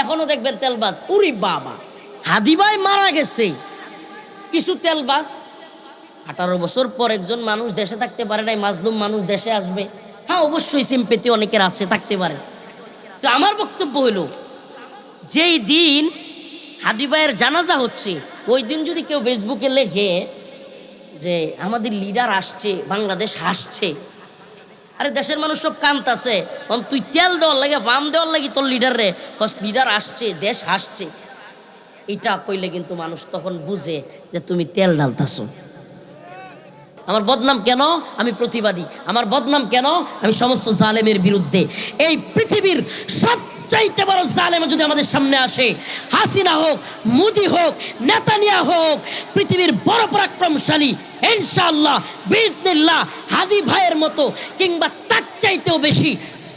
এখনো দেখবেন তেলবাজ। উরি বাবা, হাদি ভাই মারা গেছে, কিছু তেলবাজ। 18 বছর পর একজন মানুষ দেশে থাকতে পারে নাই, মাজলুম মানুষ দেশে আসবে। হ্যাঁ, অবশ্যই সিম্পেথি অনেকের আছে, থাকতে পারে। তো আমার বক্তব্য হলো, যেই দিন হাদি ভাইয়ের জানাজা হচ্ছে ওই দিন যদি কেউ ফেসবুকে লেখে যে আমাদের লিডার আসছে, বাংলাদেশ হাসছে, আরে দেশের মানুষ সব কান্তাছে, তুই তেল দেওয়ার লাগে, বাম দেওয়ার লাগে তোর লিডার রে, লিডার আসছে, দেশ হাসছে, এটা কইলে কিন্তু মানুষ তখন বুঝে যে তুমি তেল ঢালতাছো। আমার বদনাম কেন? আমি প্রতিবাদী। আমার বদনাম কেন? আমি সমস্ত জালেমের বিরুদ্ধে। এই পৃথিবীর সবচাইতে বড় জালেম যদি আমাদের সামনে আসে, হাসিনা হোক, মোদি হোক, নেতানিয়াহু হোক, পৃথিবীর বড় পরাক্রমশালী ইনশাআল্লাহ বিইজনিল্লাহ হাদি ভাইয়ের মতো কিংবা তার চাইতেও বেশি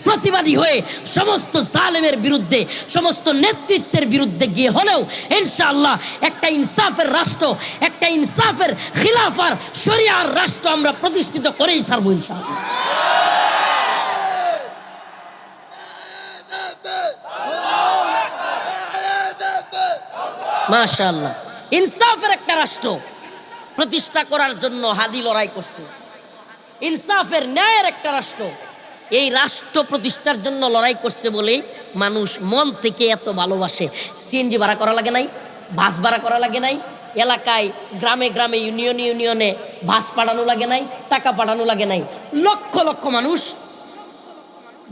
প্রতিবাদী হয়ে সমস্ত জালেমের বিরুদ্ধে, সমস্ত নেতৃত্বের বিরুদ্ধে গিয়ে হলেও ইনশাআল্লাহ একটা ইনসাফের রাষ্ট্র, একটা ইনসাফের খিলাফার শরিয়ার রাষ্ট্র আমরা প্রতিষ্ঠিত করেই ছাড়বো ইনশাআল্লাহ। মাশাআল্লাহ, ইনসাফের একটা রাষ্ট্র প্রতিষ্ঠা করার জন্য হাদি লড়াই করছে। ইনসাফের ন্যায়ের একটা রাষ্ট্র, এই রাষ্ট্র প্রতিষ্ঠার জন্য লড়াই করছে বলে মানুষ মন থেকে এত ভালোবাসে। সিএনজি ভাড়া করা লাগে নাই, বাস ভাড়া করা লাগে নাই, এলাকায় গ্রামে গ্রামে ইউনিয়নে ইউনিয়নে বাস পাঠানো লাগে নাই, টাকা পাঠানো লাগে নাই, লক্ষ লক্ষ মানুষ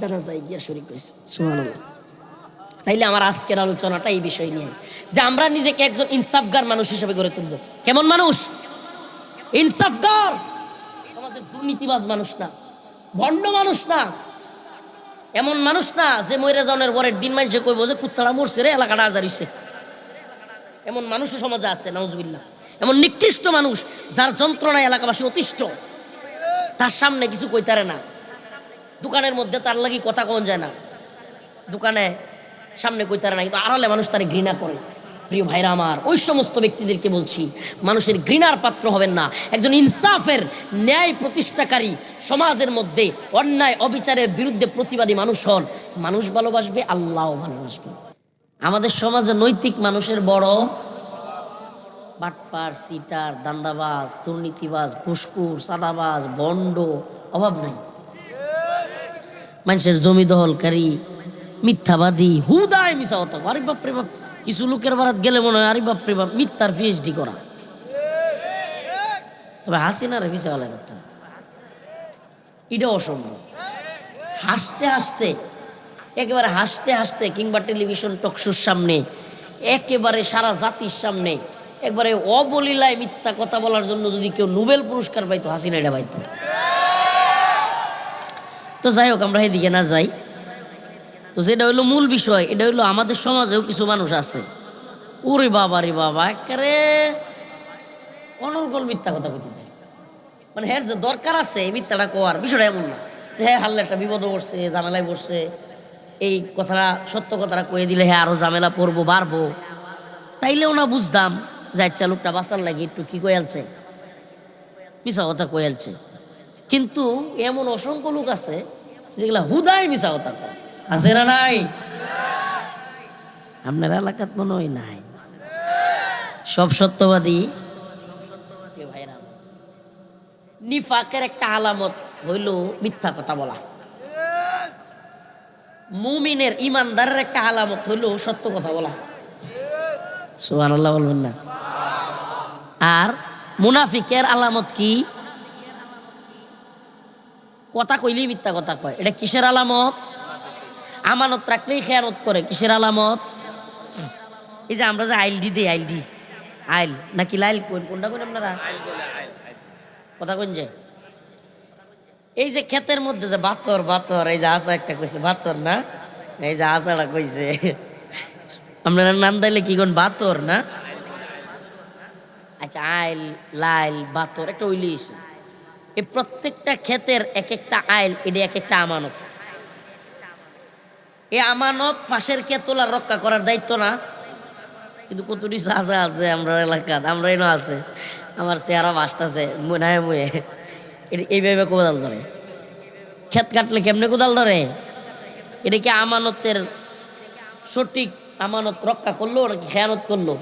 জানাজায় গিয়া শরীক হয়েছে। সুবহানাল্লাহ। তাইলে আমার আজকের আলোচনাটা এই বিষয় নিয়ে, যে আমরা নিজেকে একজন ইনসাফগার মানুষ হিসেবে গড়ে তুলব। কেমন মানুষ? ইনসাফগার, সমাজের দুর্নীতিবাজ মানুষ না, ভণ্ড মানুষ না, এমন মানুষ না যে মরে যাওয়ার পরের দিন মানুষে কইব যে কুত্তারা মরছে রে, এলাকাটা আজার হইছে। এমন মানুষও সমাজে আছে, নাউজুবিল্লাহ। এমন নিকৃষ্ট মানুষ যার যন্ত্রণায় এলাকাবাসী অতিষ্ঠ, তার সামনে কিছু কইতারে না, দোকানের মধ্যে তার লাগি কথা কন যায় না, দোকানে সামনে কইতারে না, কিন্তু আড়ালে মানুষ তারে ঘৃণা করে। প্রিয় ভাইরা আমার, ওই সমস্ত ব্যক্তিদেরকে বলছি, মানুষের ঘৃণার পাত্র হবেন না। একজন ইনসাফের ন্যায় প্রতিষ্ঠাকারী, সমাজের মধ্যে অন্যায় অবিচারের বিরুদ্ধে প্রতিবাদী মানুষ হন। মানুষ ভালোবাসবে, আল্লাহও ভালোবাসবে। আমাদের সমাজে নৈতিক মানুষের বড় বাটপার, সিটার, দান্দাবাজ, দুর্নীতিবাজ, ঘুষখোর, সাদাবাজ, ভণ্ড অভাব নাই। মানুষের জমি দখলকারী, মিথ্যাবাদী, হুদায় মিশা হতো। আরে বাপরে বাপ, কিছু লোকের বারাত গেলে মনে হয় আরে বাপরে বাপ মিথ্যার পিএইচডি করা। তবে হাসিনার ভিসা বলা করতে এটা অসম্ভব। হাসতে হাসতে, একেবারে হাসতে হাসতে, কিংবা টেলিভিশন টকশোর সামনে, একেবারে সারা জাতির সামনে একবারে অবলীলায় মিথ্যা কথা বলার জন্য যদি কেউ নোবেল পুরস্কার পাইতো, হাসিনা এটা পাইতো। তো যাই হোক, আমরা এদিকে না যাই। তো যেটা হইলো মূল বিষয়, এটা হইলো আমাদের সমাজেও কিছু মানুষ আছে, ওরে বাবা রে বাবা, একেবারে অনর্গল মিথ্যা কথা কইতে দেয়। মানে হ্যাঁ, যে দরকার আছে এই মিথ্যাটা কোয়ার, বিষয়টা এমন না যে হ্যাঁ হারলে একটা বিপদে বসছে, ঝামেলায় বসছে, এই কথাটা সত্য কথাটা কয়ে দিলে হ্যাঁ আরো ঝামেলা পড়বো, বাড়বো। তাইলেও না বুঝতাম যে আচ্ছা লোকটা বাঁচার লাগে একটু কি কয়ালছে, মিশা কথা কয়ালছে। কিন্তু এমন অসংখ্য লোক আছে যেগুলা হুদায় মিশা কথা কয়, আছে না নাই? আপনার এলাকাত মনে হয় নাই, সব সত্যবাদী। ভাইরা, নিফাকের একটা আলামত হইল মিথ্যা কথা বলা। মুমিনের, ইমানদারের একটা আলামত হইল সত্য কথা বলা। সুবহানাল্লাহ বলবেন না? আর মুনাফিকের আলামত কি? কথা কইলেই মিথ্যা কথা কয়। এটা কিসের আলামত? আমানত রাখলেই খেয়ানত করে। কিসের আলামত? এই যে আমরা যে আইলডি দিই, আইলডি, আইল নাকি লাইল কোন, কোনটা কোন আপনারা কথা কোন? যে এই যে ক্ষেতের মধ্যে যে বাতর বাতর, এই যে আসা একটা কইছে বাতর না, এই যে আসাটা কইছে, আপনারা নাম দিলে কি কোন বাতর না? আচ্ছা, আইল, লাইল, বাতর একটা উইলিশ, এই প্রত্যেকটা ক্ষেতের এক একটা আইল, এটা এক একটা আমানত। এই আমানত পাশের ক্ষেতলা রক্ষা করার দায়িত্ব না? কিন্তু কতটি চাষা আছে আমরা এলাকাত, আমরা এনে আছে, আমার চেহারা বাসতেছে মনে মুয়ে, এইভাবে কোদাল ধরে। ক্ষেত কাটলে কেমনে কোদাল ধরে? এটা কি আমানতের সঠিক আমানত রক্ষা করলো নাকি খেয়ানত করলো?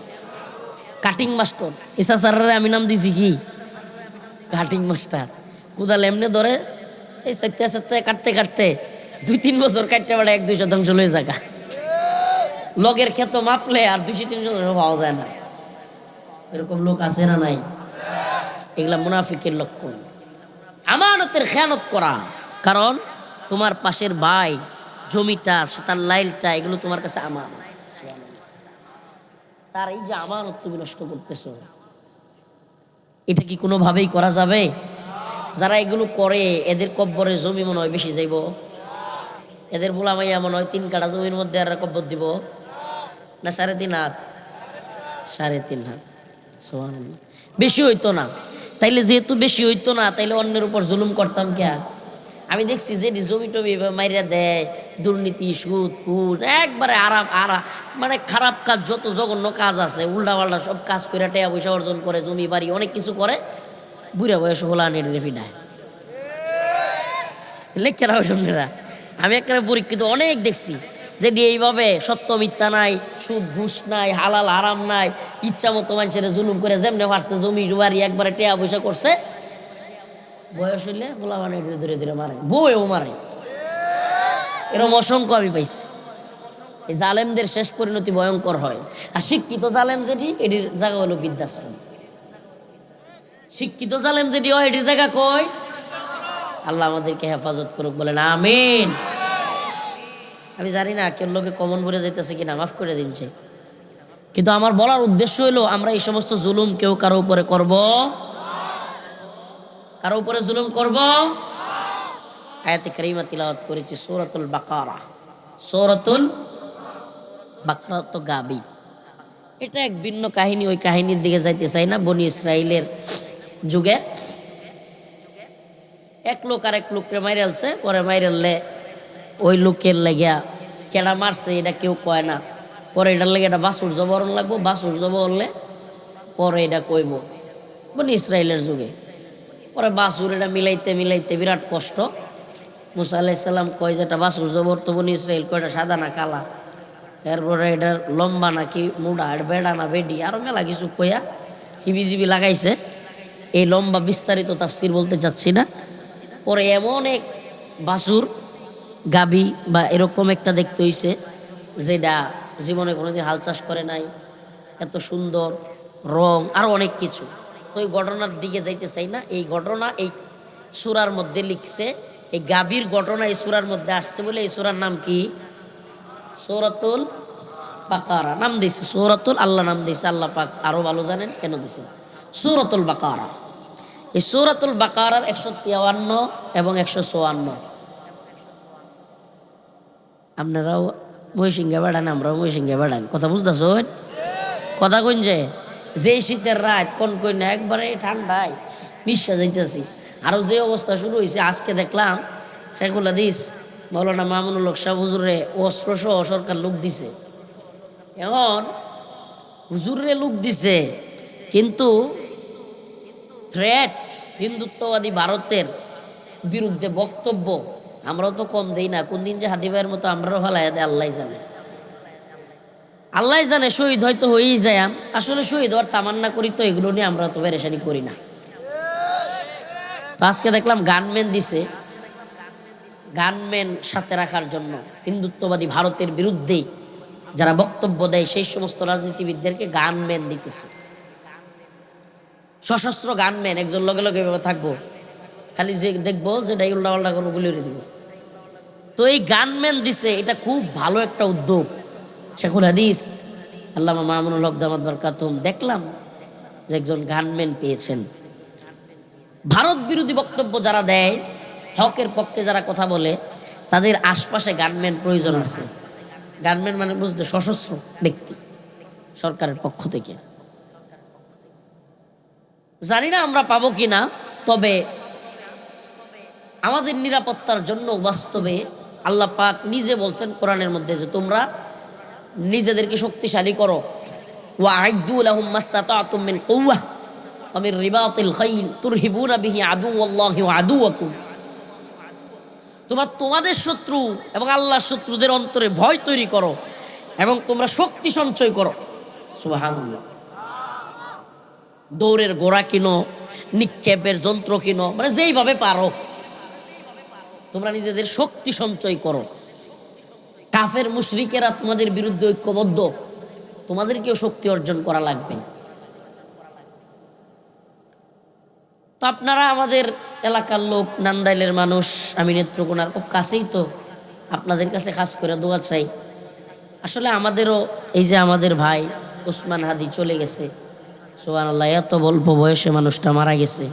Cutting master. ইসা স্যারের আমি নাম দিছি কি কাটিং মাস্টার। কোদাল এমনি ধরে এই সাথে সাথে কাটতে কাটতে 2-3 বছর কাটতে পারে 1-2 শতাংশ লয়ে জায়গা। লগের ক্ষেত মাপলে আর 200-300 শতাংশ পাওয়া যায় না। এরকম লোক আছে না নাই? এগুলা মুনাফিকের লক্ষণ, আমানতের খেয়ানত করা। কারণ তোমার পাশের ভাই, জমিটা, তার লাইলটা, এগুলো তোমার কাছে আমানত। তার এই যে আমানত তুমি নষ্ট করতেছো, এটা কি কোনোভাবেই করা যাবে? যারা এগুলো করে এদের কব্বরে জমি মনে হয় বেশি যাইব। এদের ভোলা মাইয়া মনে হয় 3 কাঠা জমির মধ্যে আর কব্বর দিব না 3.5 হাত? 3.5 হাত। সুবহানাল্লাহ। বেশি হইতো না। তাইলে যেহেতু বেশি হইতো না, তাইলে অন্যের উপর জুলুম করতাম কে? আমি দেখছি যে জমি টমি মাইরা দেয়, দুর্নীতি, সুদ কুদ, একবারে মানে খারাপ কাজ, যত জঘন্য কাজ আছে, উল্টা পাল্টা সব কাজ করে টাকা পয়সা অর্জন করে, জমি বাড়ি অনেক কিছু করে, বুড়া বয়স হলা নেট রেফি নেয় লেখেরা সঙ্গেরা। আমি একটা পরীক্ষিত অনেক দেখছি যে এইভাবে সত্য মিথ্যা নাই, সুদ ঘুষ নাই, হালাল হারাম নাই, ইচ্ছা মতো মানুষের জুলুম করে যেমনে পারছে জমি বাড়ি একবারে টাকা পয়সা করছে, বয়স হইলে বলা মানে ধীরে ধীরে মারে, বউও মারে। এরকম অসংখ্য আমি পাইছি। এই জালেমদের শেষ পরিণতি ভয়ঙ্কর হয়। আর শিক্ষিত জালেম যেটি, এটির জায়গা হলো বৃদ্ধাশ্রম। শিক্ষিত জালেম যেটি হয়, এটির জায়গা কই? আল্লাহ আমাদেরকে হেফাজত করুক, বলেন আমিন। আমি জানি না কেউ লোকে কমন ভরে যাইতেছে কিনা, মাফ করে দিনছে। কিন্তু আমার বলার উদ্দেশ্য হলো, আমরা এই সমস্ত জুলুম কেউ কারো উপরে করব? কারো উপরে জুলুম করব? আয়াতে কারিমা তিলাওয়াত করেছি সূরাতুল বাকারা। সূরাতুল বাকারা তো গাবি, এটা এক ভিন্ন কাহিনী। ওই কাহিনীর দিকে যাইতে চাই না। বনি ইসরাইলের যুগে এক লোক আর এক লোককে মাইরালছে, পরে মাইরাললে ওই লোকের লাগিয়া কেডা মারছে এটা কেউ কয় না। পরে এটার লাগে এটা বাসুর জবরণ লাগবো, বাসুর জবরলে পরে এটা কইব। বনি ইসরাইলের যুগে পরে বাসুর এটা মিলাইতে মিলাইতে বিরাট কষ্ট। মুসা আলাইহিস সালাম কয় যে এটা বাসুর জবর তো বনি ইসরাইল কয়টা সাদা না কালা, এরপরে এটার লম্বা নাকি মুডা, এটা বেড়া না বেডি, আরো মেলা কিছু কইয়া হিবিজিবি লাগাইছে। এই লম্বা বিস্তারিত তাফসির বলতে চাচ্ছি না। পরে এমন এক বাসুর গাবি বা এরকম একটা দেখতে হইছে যেটা জীবনে কোনোদিন হাল চাষ করে নাই, এত সুন্দর রং, আরো অনেক কিছু। তো এই ঘটনার দিকে যাইতে চাই না। এই ঘটনা এই সূরার মধ্যে লিখছে, এই গাবির ঘটনা এই সূরার মধ্যে আসছে বলে এই সূরার নাম কি? সূরাতুল বাকারা নাম দিয়েছে। সূরাতুল, আল্লাহ নাম দিয়েছে, আল্লাহ পাক আরো ভালো জানেন কেন দিয়েছে সূরাতুল বাকারা। এই সূরাতুল বাকারার 153 এবং 154। আপনারাও মহিষিঙ্গা বাড়ান, আমরাও মহিষিঙ্গা বাড়ান, কথা বুঝতেছ? কথা কইন যে শীতের রাত কোন কই না একবারে ঠান্ডায় নিঃশ্বাস যাইতেছি। আরো যে অবস্থা শুরু হয়েছে, আজকে দেখলাম শেখুল হাদিস মৌলানা মামুনুল হক সাহেব হুজুরে অস্ত্র সহ সরকার লোক দিছে। এখন হুজুরে লোক দিছে, কিন্তু থ্রেট হিন্দুত্ববাদী ভারতের বিরুদ্ধে বক্তব্য আমরাও তো কম দেই না। কোন দিন যে হাদি ভাইয়ের মতো আমরাও ফালাই দেয় আল্লাহ জানে, আল্লাহ জানে। শহীদ হয়তো হয়েই যায়, আসলে শহীদ হওয়ার তামান্না করি, তো এগুলো নিয়ে আমরা তো পেরেশানি করি না। তো আজকে দেখলাম গানম্যান দিছে, গানম্যান সাথে রাখার জন্য হিন্দুত্ববাদী ভারতের বিরুদ্ধে যারা বক্তব্য দেয় সেই সমস্ত রাজনীতিবিদদেরকে গানম্যান দিতেছে। সশস্ত্র গানম্যান, একজন লগে লগে থাকবো, খালি যে দেখবো যেটা উল্টা পাল্টা করবো গুলি দিব। তো এই গানম্যান দিছে, এটা খুব ভালো একটা উদ্যোগ। শেখুল হাদিস আল্লামা মামুনুল হক দামাত বারকাতুম দেখলাম যে একজন গানম্যান পেয়েছেন। ভারত বিরোধী বক্তব্য যারা দেয়, হকের পক্ষে যারা কথা বলে, তাদের আশপাশে গানম্যান প্রয়োজন আছে। গানম্যান মানে বুঝতে সশস্ত্র ব্যক্তি সরকারের পক্ষ থেকে। জানি না আমরা পাবো কিনা, তবে আমাদের নিরাপত্তার জন্য বাস্তবে আল্লাহ পাক নিজে বলছেন কোরআনের মধ্যে যে তোমরা নিজেদেরকে শক্তিশালী করো। ওয়া'আইদ্দু লাহুম মাসতাতা'তুম মিন কুওয়াহ ওয়া মিন রিবাতিল খাইল তুরহিবুনা বিহি আদুওয়াল্লাহি ওয়া আদুওয়াকুম। তোমরা তোমাদের শত্রু এবং আল্লাহর শত্রুদের অন্তরে ভয় তৈরি করো। এবং তোমরা শক্তি সঞ্চয় করো। সুবহানাল্লাহ। দৌড়ের ঘোড়া কিনো, নিক্ষেপের যন্ত্র কিনো, মানে যেইভাবে পারো তোমরা নিজেদের শক্তি সঞ্চয় করো। কাফের মুশরিকেরা তোমাদের বিরুদ্ধে ঐক্যবদ্ধ, তোমাদেরকেও শক্তি অর্জন করা লাগবে। তো আপনারা আমাদের এলাকার লোক, নান্দাইলের মানুষ, আমি নেত্রকোনার খুব কাছেই, তো আপনাদের কাছে খাস করে দোয়া চাই। আসলে আমাদেরও এই যে আমাদের ভাই ওসমান হাদি চলে গেছে, সুবহানাল্লাহ, এত অল্প বয়সে মানুষটা মারা গেছে।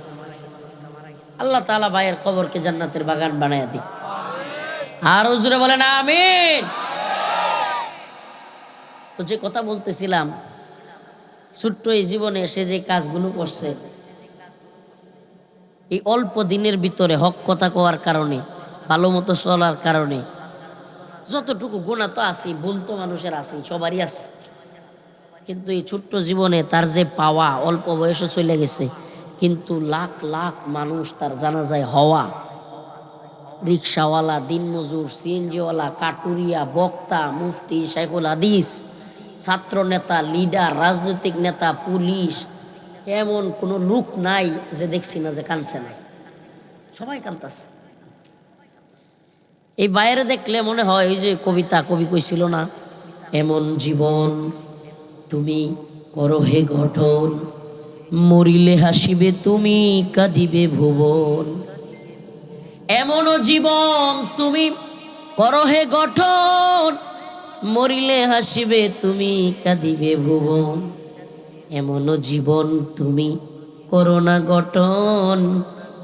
আল্লাহ তাআলা ভাইয়ের কবরকে জান্নাতের বাগান বানায়া দিক। আর হুজুরে বলেন আমিন। তো যে কথা বলতেছিলাম, ছোট্ট এই জীবনে সে যে কাজগুলো করছে, এই অল্প দিনের ভিতরে হক কথা কওয়ার কারণে, ভালো মতো চলার কারণে, যতটুকু গুনাহ তো আছে, ভুল তো মানুষের আছে, সবারই আছে, কিন্তু এই ছোট্ট জীবনে তার যে পাওয়া, অল্প বয়সে চলে গেছে, কিন্তু লাখ লাখ মানুষ তার জানাজায় হওয়া, রিক্সাওয়ালা, দিনমজুর, সিএনজিওয়ালা, কাটুরিয়া, বক্তা, মুফতি, শাইখুল হাদিস, ছাত্র নেতা, লিডার, রাজনৈতিক নেতা, পুলিশ, এমন কোনো লোক নাই যে দেখছি না যে কাঁদছে না, সবাই কাঁদতেছে। এই বাইরে দেখলে মনে হয় ওই যে কবিতা, কবি কইছিল না, এমন জীবন তুমি করো হে গঠন, মরিলে হাসিবে তুমি, কাঁদিবে ভুবন। এমন জীবন তুমি করো হে গঠন, মরিলে হাসিবে তুমি, কাঁদিবে ভুবন। এমন জীবন তুমি করো না গঠন,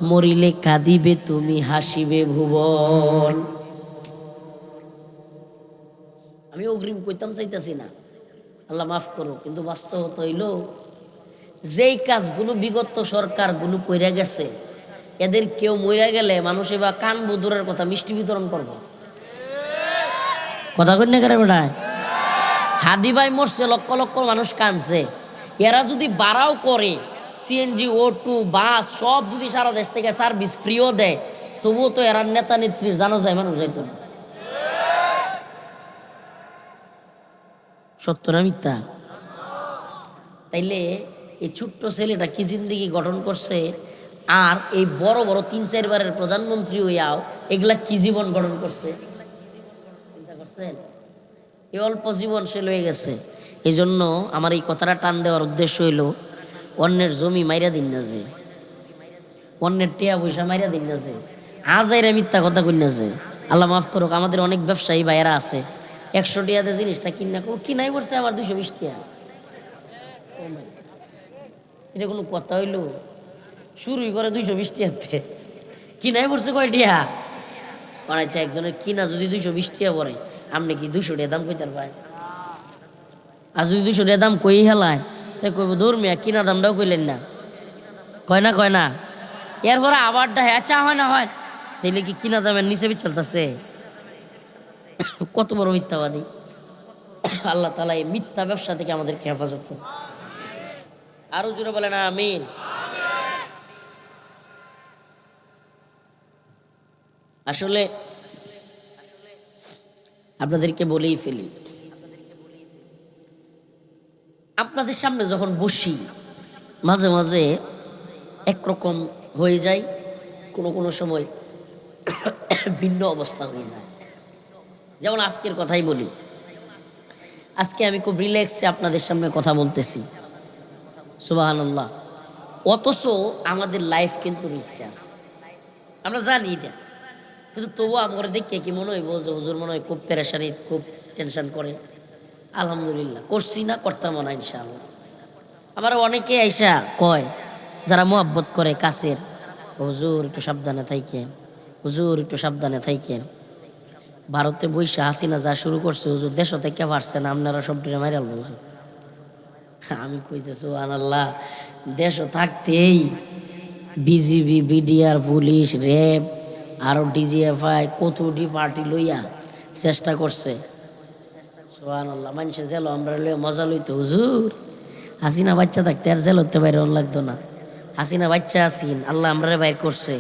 মরিলে কাঁদিবে তুমি, হাসিবে ভুবন। আমি অগ্রিম কইতাম চাইতাছি না, আল্লাহ মাফ করো, কিন্তু বাস্তবতা হইল যেই কাজগুলো বিগত সরকারগুলো কইরা গেছে, এদের কেউ মইরা গেলে মানুষ এবার কান বুদুরের কথা মিষ্টি বিতরণ করবো। কথা কই না করে বেটা, হাদি ভাই মরছে, লক্ষ লক্ষ মানুষ কানছে, এরা যদি বাড়াও করে, সিএনজি, O2, বাস সব যদি সারা দেশ থেকে সার্ভিস ফ্রিও দেয়, তবুও তো এরা নেতা নেত্রীর জানা যায় মানুষ যাইত না। সত্য না মিথ্যা? তাইলে এই ছোট্ট ছেলেটা কি জিন্দেগি গঠন করছে, আর এই বড় বড় 3-4 বারের প্রধানমন্ত্রী হইয়াও এগুলা কি জীবন গঠন করছে, চিন্তা করছেন? এই অল্প জীবন সে লয়ে গেছে। এই জন্য আমার এই কথাটা টান দেওয়ার উদ্দেশ্য হইল, অন্যের জমি মাইরা দিন না যে, অন্যের টিয়া পয়সা মাইরা দিন না যে, আজাইরা মিথ্যা কথা কই না যে। আল্লাহ মাফ করুক, আমাদের অনেক ব্যবসায়ী ভাইয়েরা আছে 100 টিয়াতে জিনিসটা কিনা কিনাই পড়ছে আমার 220 টিয়া। এটা কোনো কথা হইল? শুরুই করে 220 টিয়াতে, কিনাই পড়ছে কয় টিয়া? আচ্ছা, একজনের কিনা যদি 220 টিয়া পড়ে, আপনি কি 200 টিয়া দাম কইতার ভাই? আর যদি 200 টিয়া দাম কই হেলায়, তাই কইব ধর্মিয়া কিনা দামটাও কইলেন না, কয় না কয় না। এরপরে আবারটা হ্যাঁ চা হয় না হয়, তাইলে কি কিনা দামের নিচে চলতেছে? কত বড় মিথ্যাবাদী! আল্লাহ তাআলা এই মিথ্যা ব্যবসা থেকে আমাদেরকে হেফাজত করুন। আরো জোরে বলেন আমিন। আসলে আপনাদেরকে বলেই ফেলি, আপনাদের সামনে যখন বসি মাঝে মাঝে একরকম হয়ে যায়, কোনো কোনো সময় ভিন্ন অবস্থা হয়ে যায়। যেমন আজকের কথাই বলি, আজকে আমি খুব রিল্যাক্সে আপনাদের সামনে কথা বলতেছি, সুবহানাল্লাহ। অথচ আমাদের লাইফ কিন্তু রিক্সে আছে, আমরা জানি এটা, কিন্তু তবুও আমার দেখে কি মনে হইব যে হুজুর মনে হয় খুব পেরেশানি, খুব টেনশন করে। আলহামদুলিল্লাহ করছি না, করতাম না ইনশাআল্লাহ। আমার অনেকে আইসা কয়, যারা মোহাব্বত করে কাছের, হুজুর একটু সাবধানে থাকেন, হুজুর একটু সাবধানে থাকেন। ভারতে বৈশা হাসিনা যা শুরু করছে, হুজুর দেশ থেকে পারছে না, আপনারা সব ডিরে মাইরাল হুজুর। আমি কইছি সুবহানাল্লাহ, দেশও থাকতেই বিজিবি, বিডিআর, পুলিশ, র্যাব, আরো ডিজিএফআই কতটি পার্টি লইয়া চেষ্টা করছে। সুবহানাল্লাহ, মানুষে জেল আমরা লইয়া মজা লইতো। হুজুর হাসিনা বাচ্চা থাকতে আর জেল হতে বাইরে লাগতো না। হাসিনা বাচ্চা আসিন, আল্লাহ আমরা বাইর করছে,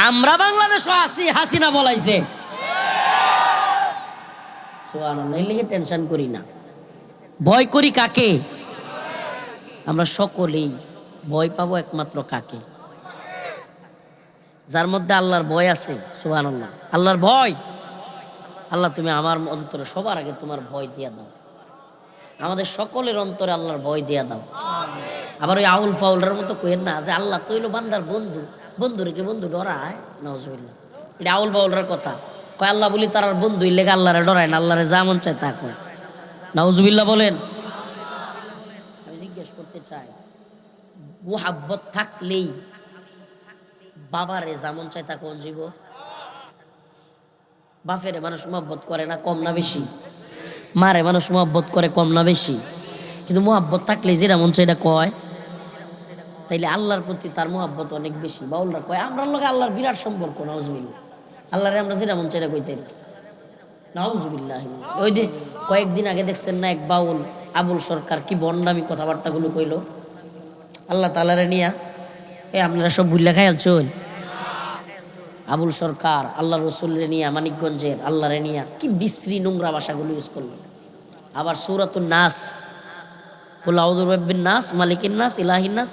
আমরা বাংলাদেশও আসি, হাসিনা বলাইছে। সুবহানাল্লাহ, এই লিগে টেনশন করি না। ভয় করি কাকে? আমরা সকলেই ভয় পাবো একমাত্র কাকে? যার মধ্যে আল্লাহর ভয় আছে। সুবহানাল্লাহ। আল্লাহর ভয়। আল্লাহ তুমি আমার অন্তরে সবার আগে তোমার ভয় দিয়া দাও, আমাদের সকলের অন্তরে আল্লাহর ভয় দিয়া দাও। আবার ওই আউল ফাউলের মতো কইেন না যে আল্লাহ তৈল বান্দার বন্ধু, বন্ধু রেখে বন্ধু ডরায়। নাউজুবিল্লাহ, এটা আউল ফাউলের কথা কয়। আল্লাহ বলি তার বন্ধু লেগে আল্লাহরে ডরায় না, আল্লাহরে যা মন চায় তা কয়। নাউজুবিল্লাহ বলেন। আমি জিজ্ঞেস করতে চাই, মুহাব্বত থাকলেই বাবারে যেমন চায় তা কোন জীব? বাপেরে মানুষ মুহাব্বত করে না কম না বেশি? মারে মানুষ মুহাব্বত করে কম না বেশি? কিন্তু মুহাব্বত থাকলে যেটা মন চায় এটা কয়। তাইলে আল্লাহর প্রতি তার মুহাব্বত অনেক বেশি। বাউলরা কয় আমরার লগে আল্লাহর বিরাট সম্পর্ক। নাউজুবিল্লাহ। আল্লাহরে আমরা যেটা মন চায় এটা কইতে। নাউজুবিল্লাহ। ওই যে কয়েকদিন আগে দেখছেন না এক বাউল আবুল সরকার কি বন্ডামি কথাবার্তাগুলো কইল আল্লাহ তাআলারে নিয়া। আপনারা সব ভুল লেখাই আলছেন। আবুল সরকার আল্লাহ রসুলরে নিয়া, মানিকগঞ্জের আল্লাহরে নিয়া কি বিশ্রী নোংরা ভাষাগুলো ইউজ করলো। আবার সূরাতুন নাস, কুল আউযু বিরাব্বিন নাস, মালিকিন নাস, ইলাহিন নাস,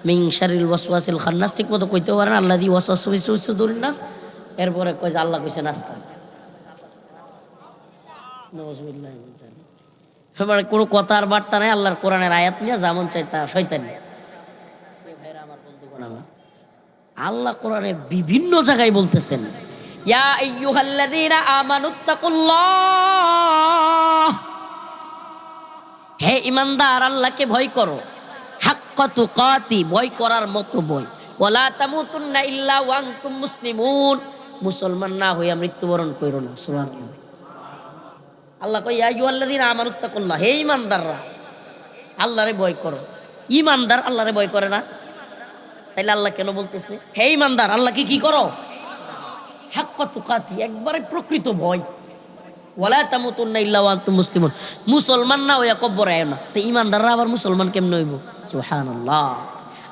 মিন শাররিল ওয়াসওয়াসিল খান্নাস, ঠিক মতো কইতে পারেন আল্লাযী ওয়াসওয়াসু ফি সুদুরিন নাস। এরপরে কয় যে আল্লাহ কইছে নাস্তা। নাউজুবিল্লাহি মিন যালিক। মানে কোনো কথার বার্তা নাই, আল্লাহর কোরআনের আয়াত নিয়ে যেমন চাই তা শয়তানি। আল্লাহ কোরআনের বিভিন্ন জায়গায় বলতেছেন, ইয়া আইয়ুহাল্লাযীনা আমানুত্তাকুল্লাহ, হে ঈমানদার আল্লাহকে ভয় করো, হাক্কা তুকাতি, ভয় করার মতো ভয়, ওয়ালা তামুতুন্না ইল্লা ওয়া আনতুম মুসলিমুন, মুসলমান না হইয়া মৃত্যুবরণ কইরো না। সুবহানাল্লাহ। আল্লাহ কয় ইয়া আইয়ুহাল্লাযীনা আমানুত্তাকুল্লাহ, হে ঈমানদাররা আল্লাহরে ভয় করো। ঈমানদার আল্লাহরে ভয় করে না, তাইলে আল্লাহ কেন বলতেছে হে ঈমানদার আল্লাহকে কি করো? হাক্কা তুকাতি, একবারে প্রকৃত ভয়। ওয়ালা তামুতুন্না ইল্লা ওয়া আনতুম মুসলিমুন, মুসলমান না হইয়া কবরে আয় না। তো ঈমানদাররা আবার মুসলমান কেমনে হইব? সুবহানাল্লাহ।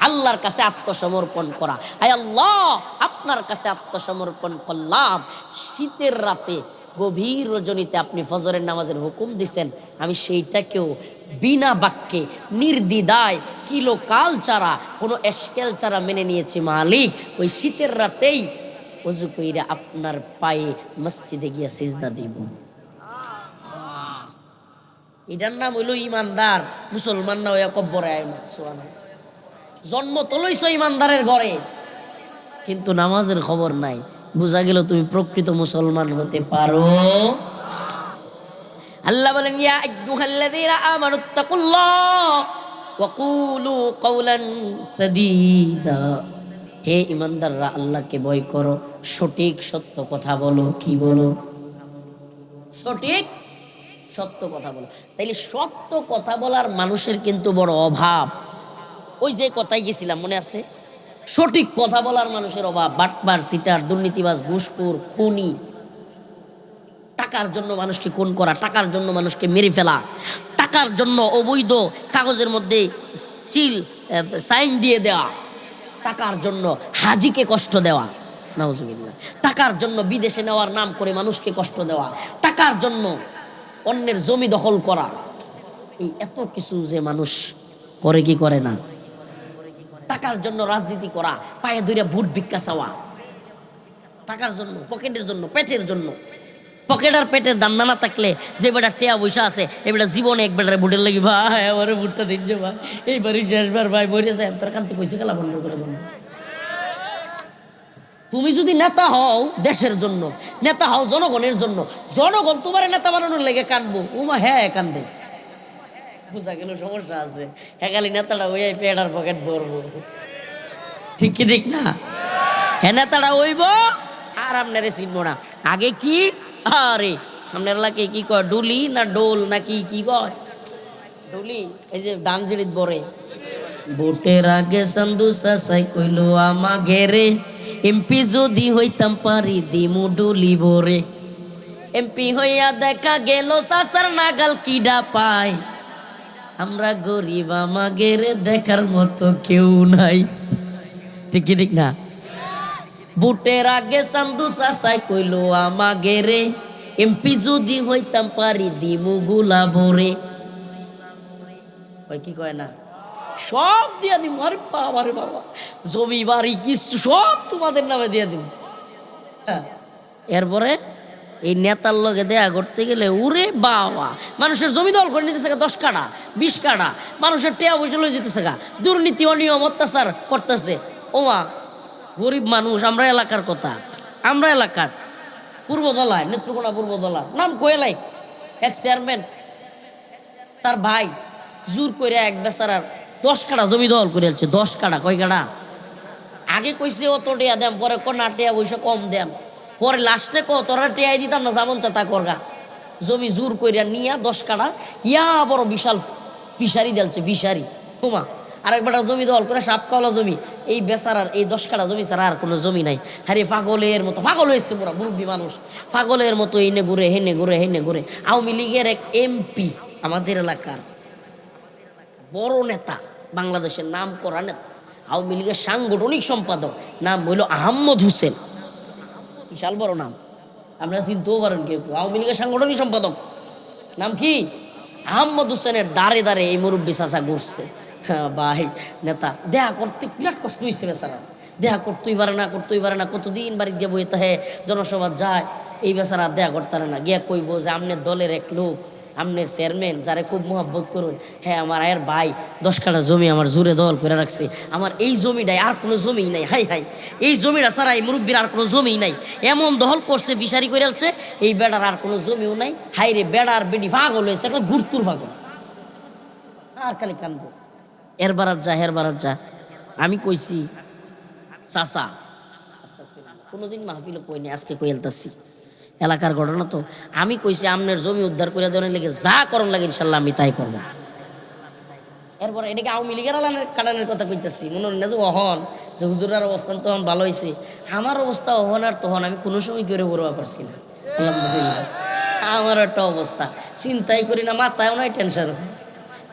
আল্লাহর কাছে আত্মসমর্পণ করা। আয় আল্লাহ আপনার কাছে আত্মসমর্পণ করলাম। শীতের রাতে গভীর রজনীতে আপনি ফজরের নামাজের হুকুম দিছেন, আমি সেইটাকেও বিনা বাক্যে নির্দ্বিধায় কিলো কাল ছাড়া কোনো এসকেল ছাড়া মেনে নিয়েছি মালিক। ওই শীতের রাতেই ওযু কইরা আপনার পায়ে মসজিদে গিয়া সিজদা দিব। এটার নাম হইল ইমানদার। মুসলমান না হইয়া কব্বরে আয় না। সুবহানাল্লাহ। জন্ম তো লইছ ইমানদারের ঘরে, কিন্তু নামাজের খবর নাই। বুঝা গেল তুমি প্রকৃত মুসলমান হতে পারো। আল্লাহ বলেন ইয়া আইয়ুহাল্লাযীনা আমানুত্তাকুল্লাহ ওয়া কুলু কাওলান সাদীদা, হে ঈমানদাররা আল্লাহকে ভয় করো, সঠিক সত্য কথা বলো। কি বলো? সঠিক সত্য কথা বলো। তাইলে সত্য কথা বলার মানুষের কিন্তু বড় অভাব। ওই যে কথাই গেছিলাম মনে আছে, সঠিক কথা বলার মানুষের অভাব। বাটপার, সিটার, দুর্নীতিবাজ, ঘুষখোর, খুনি, টাকার জন্য মানুষকে খুন করা, টাকার জন্য মানুষকে মেরে ফেলা, টাকার জন্য অবৈধ কাগজের মধ্যে সিল সাইন দিয়ে দেওয়া, টাকার জন্য হাজিকে কষ্ট দেওয়া, নাউজুবিল্লাহ, টাকার জন্য বিদেশে নেওয়ার নাম করে মানুষকে কষ্ট দেওয়া, টাকার জন্য অন্যের জমি দখল করা, এই এত কিছু যে মানুষ করে কি করে না। টাকার জন্য রাজনীতি করা, পায়ে ধরে ভোট ভিক্ষা চাওয়া, টাকার জন্য, পকেটের জন্য, পেটের জন্য। পকেট আর পেটের দান্দা না থাকলে যে বেটা টেয়া পয়সা আছে এ বেটা জীবনে এক বেটারে ভোটের লাগি ভাই আমার ভোটটা দিন যে ভাই এইবারই শেষবার ভাই মরে যায় তোর কান্তি কইছে খেলা বন্ধ করে দেবো। তুমি যদি নেতা হও দেশের জন্য, নেতা হও জনগণের জন্য, জনগণ তোমার নেতা বানানোর লেগে কানবো। উমা হ্যাঁ কান্দে, বুঝা গেল সমস্যা আছে। হ্যাঁ খালি নেতাটা ওই পেট আর পকেট ভরবো, ঠিক কি ঠিক না? হ্যাঁ নেতাটা ওইব আর আপনারে চিনবো না। আগে কি আরে আপনার এলাকে কি কয় ডুলি না ডোল না কি কি কয়? ডুলি। এই যে দান জিরিত বরে ভোটের আগে সন্দু সাসাই কইলো আমা ঘেরে, এমপি যদি হইতাম পারি দিমু ডুলি বরে, এমপি হইয়া দেখা গেল সাসার নাগাল কিডা পায়, আমরা গরিব আমা ঘেরে দেখার মতো কেউ নাই, ঠিক কি ঠিক না? ভোটের আগে সন্দু সাসাই কইলো আমা ঘেরে, এমপি যদি হইতাম পারি দিমু গুলা ভরে, ওই কি কয় না, সব দিয়ে দিব। আরে বাবা রে বাবা, জমি বাড়ি কিছু সব তোমাদের নামে দিয়ে দিব। হ্যাঁ, এরপরে এই নেতার লগে দেয়া করতে গেলে ওরে বাবা, মানুষের জমি দল করে নিতেছে 10 কাঠা 20 কাঠা, মানুষের টেয়া পয়সা লয়ে যেতেছে, দুর্নীতি অনিয়ম অত্যাচার করতেছে। ওমা, গরিব মানুষ, আমরা এলাকার কথা, আমরা এলাকার পূর্বদলায়, নেত্রকোনা পূর্বদলা নাম কোয়েলাই এক চেয়ারম্যান, তার ভাই জোর করে এক বেচারার 10 কাঠা জমি দল করে আনছে। 10 কাঠা, কয় কাঠা? আগে কইছে অত টেয়া দেম, পরে না টেয়া পয়সা কম দেম, পরে লাস্টে তোরা টেয়াই দিতাম না, যেমন চাতা করগা। জমি জোর কইরা নিয়া 10 কাঠা ইয়া বড় বিশাল ফিশারি দিলছে, ফিশারি। হুমা আরেকবার জমি দল করে সাপ কাওলা জমি, এই বেচারার এই 10 কাঠা জমি ছাড়া আর কোনো জমি নাই। হ্যাঁ, পাগলের মতো, পাগল হয়েছে পুরা মুরব্বী মানুষ, পাগলের মতো এনে ঘুরে হেনে ঘুরে হেনে ঘুরে। আওয়ামী লীগের এক এমপি, আমাদের এলাকার বড় নেতা, বাংলাদেশের নাম করা নেতা, আওয়ামী লীগের সাংগঠনিক সম্পাদক, নাম হইল আহমদ হোসেন। বিশাল বড় নাম, আপনারা চিনতেও পারেন কেউ। আওয়ামী লীগের সাংগঠনিক সম্পাদক নাম কি? আহমদ হোসেনের দাঁড়ে দাঁড়ে এই মুরব্বী চাচা ঘুরছে। হ্যাঁ ভাই, নেতা দেখা করতে বিরাট কষ্ট হয়েছে বেচারা, দেখা করতেই পারে না, করতেই পারে না। কতদিন বাড়ি দিয়ে বইতে হ্যাঁ জনসভা যায়, এই বেচারা দেখা করতে পারে না। গিয়া কইব যে আমনের দলের এক লোক, আমনের চেয়ারম্যান, যারে খুব মহব্বত করুন, হ্যাঁ আমার আয়ের ভাই 10 কাঠা জমি আমার জোরে দল করে রাখছে, আমার এই জমিটাই আর কোনো জমি নাই। হাই হাই, এই জমিটা ছাড়া এই মুরব্বীর আর কোনো জমি নাই, এমন দখল করছে, ফিশারি করে আলছে, এই বেড়ার আর কোনো জমিও নাই। হাই রে, বেড়ার বেডি পাগল হয়েছে, এখন ঘুরতুর পাগল, আর খালি কানবো। এর বারাত যা, হের বারাত যা। আমি কইছি চাচা, কোনোদিন মাহফিলে কইনি, আজকে কই এলতাছি, এলাকার ঘটনা তো। আমি কইছি আমনের জমি উদ্ধার করে দেওয়ার লেগে যা করণ লাগে ইনশাল্লাহ আমি তাই করবো। এরপরে এটাকে আওয়ামী লীগের কাটানোর কথা কইতেছি, মনে হয় না যে অহন যে হুজুরার অবস্থান তখন ভালো হয়েছে, আমার অবস্থা অহন আর তখন আমি কোনো সময় করে বড়বা পারছি না। আলহামদুলিল্লাহ, আমার একটা অবস্থা চিন্তাই করি না, মাথায়ও নাই টেনশন,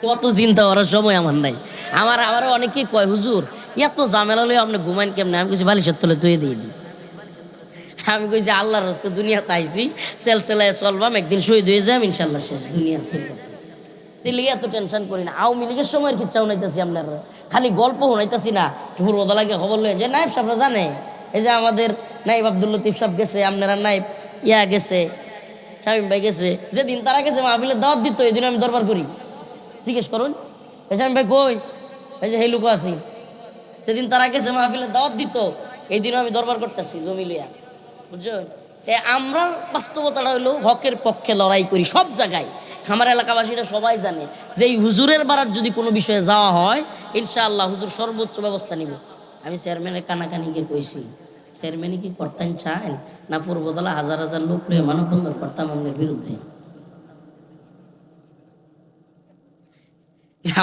কত চিন্তা করার সময় আমার নাই। আমারও অনেকেই কয় হুজুর এত ঝামেলা হলে আপনি ঘুমাইন কেমনে? আমি কিছু বালিশের তলে তুই দিই। আমি কই যে আল্লাহর হস্তে দুনিয়াতে আইছি, সেলসেলায় চলবাম, একদিন শহীদ হয়ে যাম, ইনশাল্লাহ শেষ দুনিয়ার খেলতে। লিগে এত টেনশন করি না। আওয়ামী লীগের সময়ের কিচ্ছা শুনাইতেছি আপনার, খালি গল্প শুনাইতেছি না। পূর্বদলাকে খবর লয়ে যে নাইব সাহেবরা জানে, এই যে আমাদের নাইব আব্দুল লতিফ সাহেব গেছে, আপনারা নাইব ইয়া গেছে, শামীম ভাই গেছে, যেদিন তারা গেছে মাহফিলের দাওয়াত দিত, এই দিন আমি দরবার করি, জিজ্ঞেস করুন এই শামীম ভাই কই, এই যে হেলুকো আছি, সেদিন তারা গেছে মাহফিলের দাওয়াত দিত, এই দিনও আমি দরবার করতেছি জমি লইয়া, বুঝছো? আমরা বাস্তবতাটা হইলো হকের পক্ষে লড়াই করি সব জায়গায়। আমার এলাকাবাসীরা সবাই জানে যে এই হুজুরের বারাত যদি কোনো বিষয়ে যাওয়া হয়, ইনশাআল্লাহ হুজুর সর্বোচ্চ ব্যবস্থা নিব। আমি চেয়ারম্যানের কানাকানি গিয়ে কইছি, চেয়ারম্যানই কি করতেন চান না পূর্বদলা হাজার হাজার লোক লয়ে মানববন্ধন করতাম আপনার বিরুদ্ধে?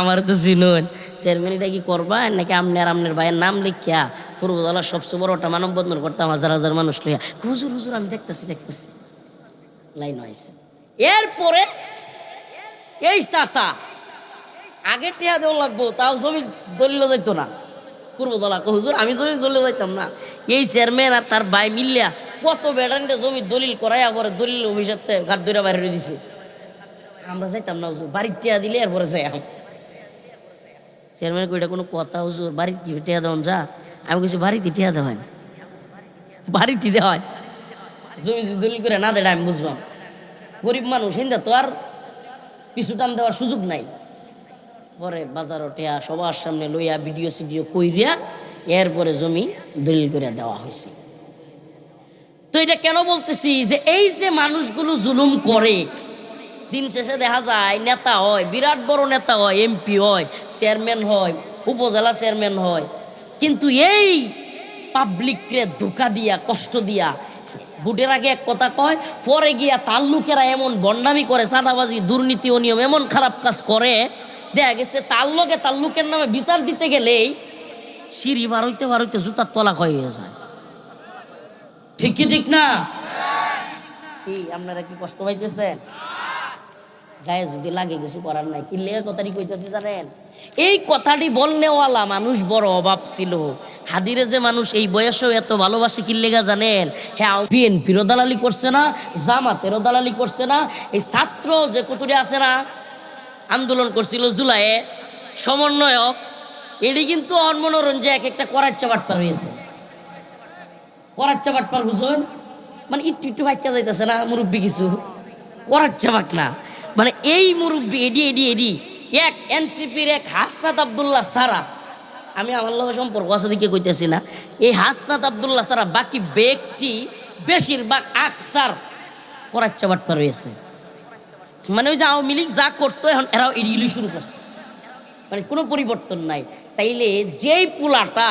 আমার তো চিনুন, চেয়ারম্যান এটা কি করবা নাকি আপনি আর আপনার ভাইয়ের নাম লিখিয়া পূর্বদলার সবচেয়ে বড় একটা মানববন্ধন করতাম হাজার হাজার মানুষ লইয়া? হুজুর হুজুর আমি দেখতেছি লাইন হয়েছে। এরপরে এই চাচা আগে টিয়া দেওয়া লাগবো, তাও জমি দলিল যাইত না পূর্বদলা। হুজুর আমি জমি দলিল যাইতাম না। এই চেয়ারম্যান আর তার ভাই মিলিয়া কত বেড়ানিটা জমি দলিল করাই, আবার দলিল অভিষেকে ঘাট ধরে বাইরে দিছে। আমরা যাইতাম না হুজুর, বাড়ির টিয়া দিলে এরপরে যাই। চেয়ারম্যান কইটা কোনো কথা হুজুর বাড়িতে টিয়া দেওয়ান যা? আমি কিছু বাড়িতে টিয়া দেওয়ান, বাড়িতে দেওয়ান, জমি দলিল করে না দেয় আমি বুঝবাম। গরিব মানুষ হিন্দা তো আর পিছু টান দেওয়ার সুযোগ নাই। পরে বাজারও টিয়া সবার সামনে লইয়া ভিডিও সিডিও কইরিয়া এরপরে জমি দলিল করে দেওয়া হয়েছে। তো এটা কেন বলতেছি যে এই যে মানুষগুলো জুলুম করে, দিন শেষে দেখা যায় নেতা হয়, বিরাট বড় নেতা হয়, এমপি হয়, চেয়ারম্যান হয়, উপজেলা চেয়ারম্যান হয়, কিন্তু এই পাবলিকরে ধোকা দিয়া কষ্ট দিয়া ভোটের আগে এক কথা কয়, পরে গিয়া তার লোকেরা এমন বন্ডামি করে, চাঁদাবাজি দুর্নীতি অনিয়ম এমন খারাপ কাজ করে, দেখা গেছে তার লোকের নামে বিচার দিতে গেলেই সিঁড়ি বারইতে বারইতে জুতার তলা ক্ষয় হয়ে যায়। ঠিক কি ঠিক না? কি আপনারা কি কষ্ট পাইতেছেন? গায়ে যদি লাগে কিছু করার নাই। কি লেগে কথাটি কইতেছি জানেন? এই কথাটি বলনেওয়ালা মানুষ বড় অভাব ছিল। হাদিরে যে মানুষ এই বয়সেও এত ভালোবাসে কি লেগা জানেন? হ্যাঁ, বিএনপিরও দালালি করছে না, জামাতেরও দালালি করছে না, এই ছাত্র যে কুতুরে আছে না আন্দোলন করছিল জুলাইয়ে, সমন্বয়ক, এটি কিন্তু অনমনোরঞ্জে এক একটা করাচ্চা বাটপার হয়েছে। করাচ্চা বাটপার বুঝুন, মানে একটু একটু ভাইকা যাইতেছে না মুরব্বী কিছু করাচ্চা বাক না, মানে এই মুরব্বী এডি এক এনসিপির এক হাসনাত আবদুল্লাহ সারা, আমি আমার লোকের সম্পর্ক আছে দিকে কইতেছি না, এই হাসনাত আবদুল্লাহ সারা বাকি ব্যক্তি বেশিরভাগ আকসার করাচ্চা বাটপার হয়েছে। মানে ওই যে আওয়ামী লীগ যা করতো এখন এরাও এড়িয়ে শুরু করছে, মানে কোনো পরিবর্তন নাই। তাইলে যেই পুলাটা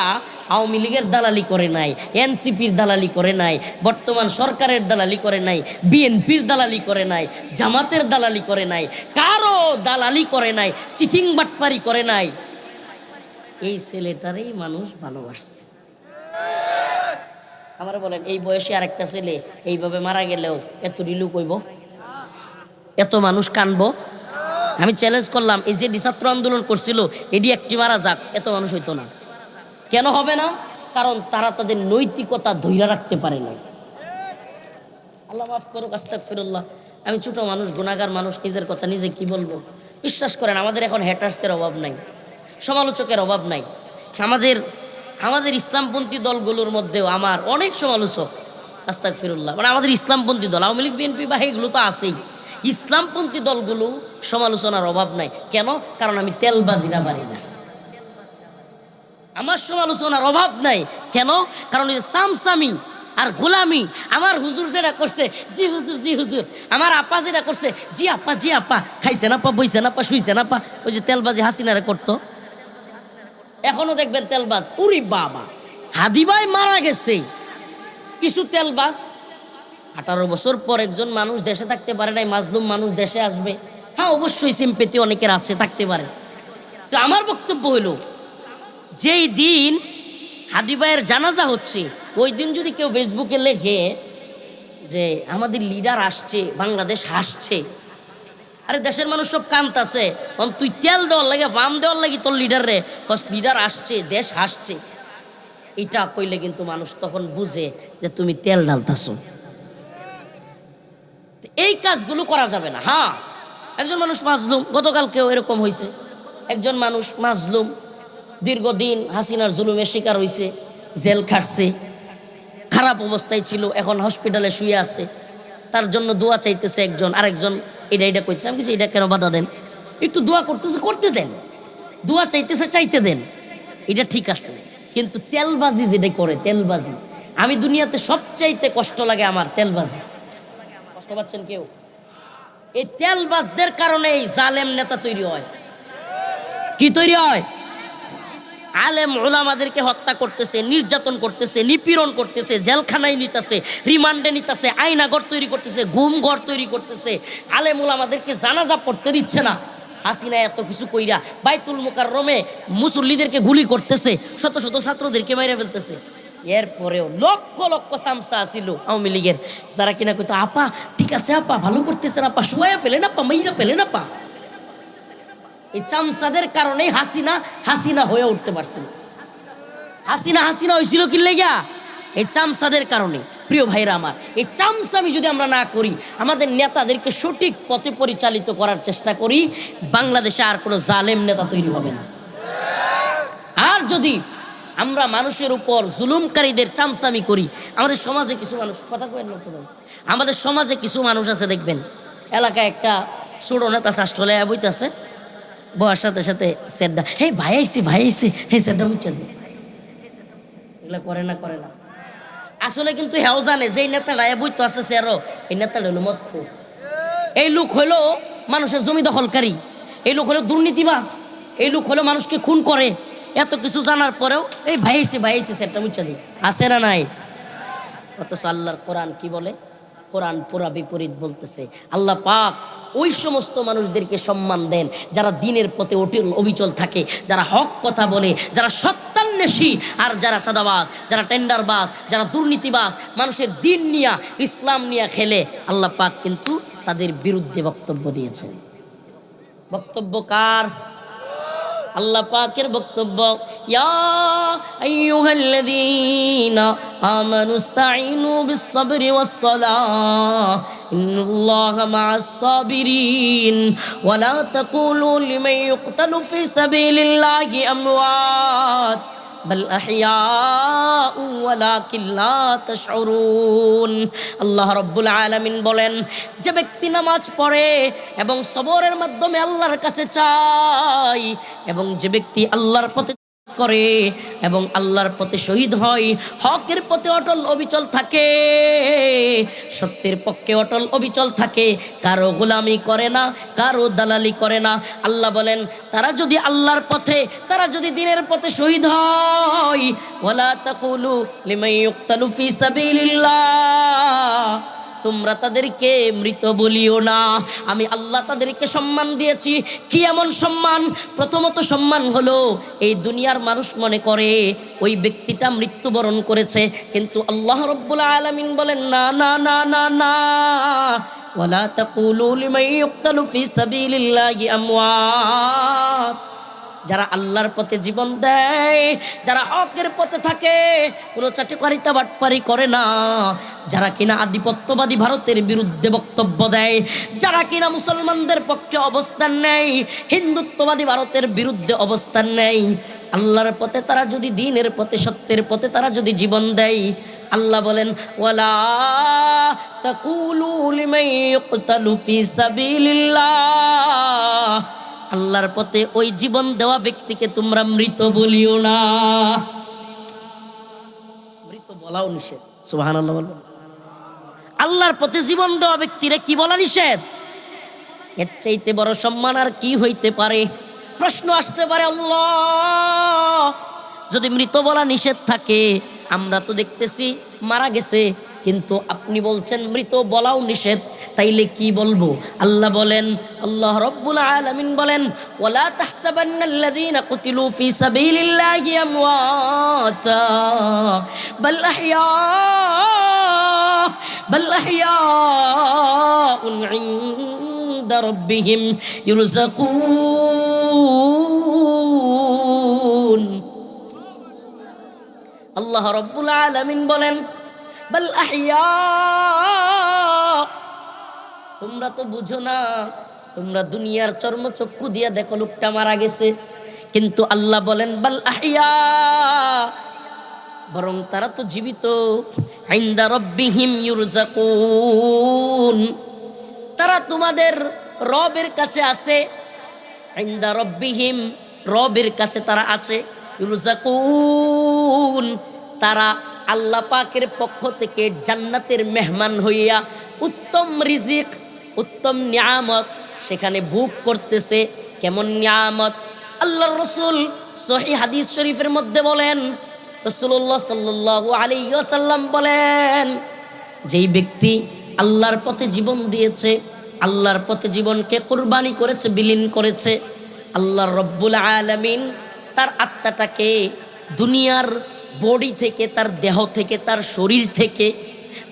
আওয়ামী লীগের দালালি করে নাই, এনসিপির দালালি করে নাই, বর্তমান সরকারের দালালি করে নাই, বিএনপির দালালি করে নাই, জামাতের দালালি করে নাই, কারো দালালি করে নাই, চিটিং বাটপারি করে নাই, এই ছেলেটারই মানুষ ভালোবাসছে। আমার বলেন এই বয়সে আরেকটা ছেলে এইভাবে মারা গেলেও এত রিলু কইব, এত মানুষ কানবো? আমি চ্যালেঞ্জ করলাম, এই যে ছাত্র আন্দোলন করছিল এটি একটি মারা যাক, এত মানুষ হইতো না। কেন হবে না? কারণ তারা তাদের নৈতিকতা ধৈর্য রাখতে পারে না। আল্লাহ মাফ করুক, আস্তাগফিরুল্লাহ। আমি ছোট মানুষ, গুনাহগার মানুষ, নিজের কথা নিজে কি বলবো? বিশ্বাস করেন আমাদের এখন হ্যাটার্সের অভাব নাই, সমালোচকের অভাব নাই। আমাদের ইসলামপন্থী দলগুলোর মধ্যেও আমার অনেক সমালোচক, আস্তাগফিরুল্লাহ। মানে আমাদের ইসলামপন্থী দল আওয়ামী লীগ বিএনপি বা এগুলো তো আছেই, ইসলামপন্থী দলগুলো সমালোচনার অভাব নাই। কেন? কারণ আমি তেলবাজিরা পারি না, আমার সমালোচনার অভাব নাই। কেন? কারণ এই সামসামি আর গোলামি, আমার হুজুর যেটা করছে জি হুজুর জি হুজুর, আমার আপা যেটা করছে জি আপা জি আপা, খাইছে না পা, বইছে না পা, শুইছে না পা, ওই যে তেলবাজি হাসিনারে করতো, এখনো দেখবেন তেলবাজ। উরি বাবা, হাদিবাই মারা গেছে, কিছু তেলবাজ 18 বছর পর একজন মানুষ দেশে থাকতে পারে নাই, মাজলুম মানুষ দেশে আসবে। হ্যাঁ অবশ্যই সিম্পেথি অনেকের আছে, থাকতে পারে। তো আমার বক্তব্য হলো, যেই দিন হাদিবাইয়ের জানাজা হচ্ছে ওই দিন যদি কেউ ফেসবুকে লেখে যে আমাদের লিডার আসছে, বাংলাদেশ হাসছে, আরে দেশের মানুষ সব কান্তাছে, তুই তেল দেওয়ার লাগে, বাম দেওয়ার লাগে তোর লিডার রে, লিডার আসছে, দেশ হাসছে, এটা কইলে কিন্তু মানুষ তখন বুঝে যে তুমি তেল ঢালতাছো। এই কাজগুলো করা যাবে না। হ্যাঁ একজন মানুষ মাজলুম, গতকালকেও এরকম হয়েছে, একজন মানুষ মাজলুম, দীর্ঘদিন হাসিনার জুলুমের শিকার হয়েছে, জেল খাটছে, খারাপ অবস্থায় ছিল, এখন হসপিটালে শুয়ে আছে, তার জন্য দোয়া চাইতেছে একজন, আরেকজন এটা কইতেছে। আমি কিছু এটা কেন বাধা দেন? একটু দোয়া করতেছে, করতে দেন, দোয়া চাইতেছে, চাইতে দেন, এটা ঠিক আছে। কিন্তু তেলবাজি যেটা করে, তেলবাজি, আমি দুনিয়াতে সবচাইতে কষ্ট লাগে আমার তেলবাজি। কষ্ট পাচ্ছেন কেউ? এই তেলবাজদের কারণে এই জালেম নেতা তৈরি হয়। কি তৈরি হয়? আলেম ওলামাদেরকে হত্যা করতেছে, নির্যাতন করতেছে, নিপীড়ন করতেছে, জেলখানায় নিতেছে, রিমান্ডে নিতেছে, আয়নাঘর তৈরি করতেছে, গুম ঘর তৈরি করতেছে, আলেম ওলামাদেরকে জানাজা পড়তে দিচ্ছে না। হাসিনা এত কিছু কইরা বাইতুল মুকাররমে মুসল্লিদেরকে গুলি করতেছে, শত শত ছাত্রদেরকে মেরে ফেলতেছে। এরপরেও লক্ষ লক্ষ সামসা ছিল আওয়ামী লীগের, যারা কিনা কইতো আপা ঠিক আছে, আপা ভালো করতেছেন, আপা শুয়ে ফেলেন, আপা মাইরা ফেলেন, আপা। এই চামচাদের কারণেই হাসিনা হয়ে উঠতে পারছেন। হাসিনা হয়েছিল কি লেগা? এই চামচাদের কারণে। প্রিয় ভাইরা আমার, এই চামচামি যদি আমরা না করি, আমাদের নেতাদেরকে সঠিক পথে পরিচালিত করার চেষ্টা করি, বাংলাদেশে আর কোনো জালেম নেতা তৈরি হবে না। আর যদি আমরা মানুষের উপর জুলুমকারীদের চামচামি করি, আমাদের সমাজে কিছু মানুষ, কথা কয়েন না তো ভাই, আমাদের সমাজে কিছু মানুষ আছে দেখবেন, এলাকায় একটা ছোট নেতা শাস্ত্রলে বইতেছে, বয়ার সাথে সাথে সেটটা, হে ভাই আইসি, হে সেটটা মুছে দে, এগুলো করে না। আসলে কিন্তু হেও জানে যে এই নেতাটা বইতো আছে সেরো, এই নেতাটা হলো মদখোর, এই লোক হলো মানুষের জমি দখলকারী, এই লোক হলো দুর্নীতিবাজ, এই লোক হলো মানুষকে খুন করে। এত কিছু জানার পরেও এই ভাই আইসি সেটটা মুছে দিই, আছে না নাই? অথচ আল্লাহর কোরআন কি বলে? কোরআন পুরা বিপরীত বলতেছে। আল্লাহ পাক ওই সমস্ত মানুষদেরকে সম্মান দেন যারা দিনের পথে অবিচল থাকে, যারা হক কথা বলে, যারা সত্যান্বেষী, আর যারা চাঁদাবাজ, যারা টেন্ডারবাজ, যারা দুর্নীতিবাজ, মানুষের দিন নিয়া, ইসলাম নিয়া খেলে, আল্লাহ পাক কিন্তু তাদের বিরুদ্ধে বক্তব্য দিয়েছেন। বক্তব্য কার? আল্লাহ পাকের বক্তব্য, ইয়া আইয়ুহাল্লাযীনা আমানুস্তাঈনু বিস-সাবরি ওয়াস-সালাহ ইন্নাল্লাহা মা'আস-সাবিরিন ওয়া লা তাকুলু লিমান ইউকতালু ফি সাবিলিল্লাহি আমওয়াত বাল আহইয়াউ ওয়ালাকিন লা তাশউরুন। আল্লাহ রাব্বুল আলামিন বলেন, যে ব্যক্তি নামাজ পড়ে এবং সবরের মাধ্যমে আল্লাহর কাছে চায়, এবং যে ব্যক্তি আল্লাহর পথে করে এবং আল্লাহর পথে শহীদ হয়, হকের পথে অটল অবিচল থাকে, সত্যের পক্ষে অটল অবিচল থাকে, কারো গোলামি করে না, কারো দালালি করে না। আল্লাহ বলেন, তারা যদি আল্লাহর পথে, তারা যদি দ্বীনের পথে শহীদ হয়, ওয়ালা তাকুলু লিমান ইউকতালু ফি সাবিলিল্লাহ, তোমরা তাদেরকে মৃত বলিও না। আমি আল্লাহ তাদেরকে সম্মান দিয়েছি। কি এমন সম্মান? প্রথমত সম্মান হলো, এই দুনিয়ার মানুষ মনে করে ওই ব্যক্তিটা মৃত্যুবরণ করেছে, কিন্তু আল্লাহ রাব্বুল আলামিন বলেন, না না না না না, ওয়ালা তাকুলু লিমান ইউকতালু ফি সাবিলিল্লাহি আমওয়াত। যারা আল্লাহর পথে জীবন দেয়, যারা হকের পথে থাকে, কোনো চাটুকারিতা বাটপারি করে না, যারা কিনা আধিপত্যবাদী ভারতের বিরুদ্ধে বক্তব্য দেয়, যারা কিনা মুসলমানদের পক্ষে অবস্থান নেয়, হিন্দুত্ববাদী ভারতের বিরুদ্ধে অবস্থান নেয়, আল্লাহর পথে তারা যদি দ্বীনের পথে, সত্যের পথে তারা যদি জীবন দেয়, আল্লাহ বলেন, ওয়ালা তাকুলু লিমান ইউকতালু ফি সাবিলিল্লাহ, আল্লাহর পথে ওই জীবন দেওয়া ব্যক্তিকে তোমরা মৃত বলিও না। মৃত বলাও নিষেধ। সুবহানাল্লাহ বলুন। আল্লাহর পথে জীবন দেওয়া ব্যক্তিরে কি বলা নিষেধ? এর চাইতে বড় সম্মান আর কি হইতে পারে? প্রশ্ন আসতে পারে, আল্লাহ যদি মৃত বলা নিষেধ থাকে, আমরা তো দেখতেছি মারা গেছে, কিন্তু আপনি বলছেন মৃত বলাও নিষেধ, তাইলে কি বলবো? আল্লাহ বলেন, আল্লাহ রাব্বুল আলামিন বলেন, ওয়ালা তাহসাবান্নাল্লাযীনা কুতিলু ফি সাবিলিল্লাহি আমওয়াতা বাল আহইয়াউন ইনদা রাব্বিহিম ইরযাকুন। আল্লাহ রাব্বুল আলামিন বলেন, বাল আহইয়া, তোমরা তো বুঝো না, তোমরা দুনিয়ার চর্মচক্ষু দিয়ে দেখো লোকটা মারা গেছে, কিন্তু আল্লাহ বলেন বাল আহইয়া, বরং তারা তো জীবিত। ইনদা রাব্বিহিম ইরযাকুন, তারা তোমাদের রবের কাছে আছে। ইনদা রাব্বিহিম, রবের কাছে তারা আছে। ইরযাকুন, তারা আল্লাহ পাকের পক্ষ থেকে জান্নাতের মেহমান হইয়া উত্তম রিজিক, উত্তম নিয়ামত সেখানে ভোগ করতেছে। কেমন নিয়ামত? আল্লাহর রাসূল সহিহ হাদিস শরীফের মধ্যে বলেন, রাসূলুল্লাহ সাল্লাল্লাহু আলাইহি ওয়াসাল্লাম বলেন, যেই ব্যক্তি আল্লাহর পথে জীবন দিয়েছে, আল্লাহর পথে জীবনকে কুরবানি করেছে, বিলীন করেছে, আল্লাহ রাব্বুল আলামিন তার আত্মাটাকে দুনিয়ার বডি থেকে, তার দেহ থেকে, তার শরীর থেকে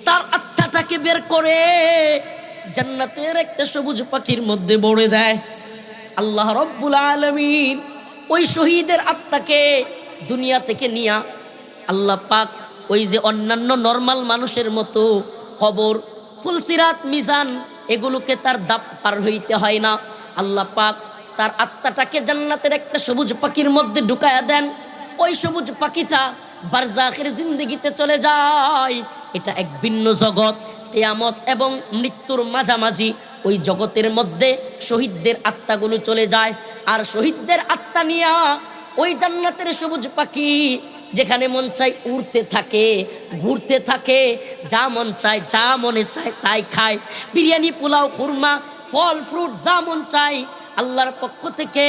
তার আত্মাটাকে বের করে জান্নাতের একটা সবুজ পাখির মধ্যে ভরে দেয়। আল্লাহ রাব্বুল আলামিন ওই শহীদের আত্মাকে দুনিয়া থেকে নিয়া, আল্লাহ পাক ওই যে অন্যান্য নরমাল মানুষের মতো কবর, ফুলসিরাত, মিজান এগুলোকে তার দাপ পার হইতে হয় না। আল্লাহ পাক তার আত্মাটাকে জান্নাতের একটা সবুজ পাখির মধ্যে ঢুকায়া দেন। ওই সবুজ পাখিটা বারজাখের জিন্দেগিতে চলে যায়। এটা এক ভিন্ন জগৎ। কিয়ামত এবং মৃত্যুর মাঝামাঝি ওই জগতের মধ্যে শহীদদের আত্মাগুলো চলে যায়। আর শহীদদের আত্মা নিয়া ওই জান্নাতের সবুজ পাখি যেখানে মন চায় উড়তে থাকে, ঘুরতে থাকে, যা মন চায়, যা মনে চায় তাই খায়। বিরিয়ানি, পোলাও, খুরমা, ফল ফ্রুট যা মন চায় আল্লাহর পক্ষ থেকে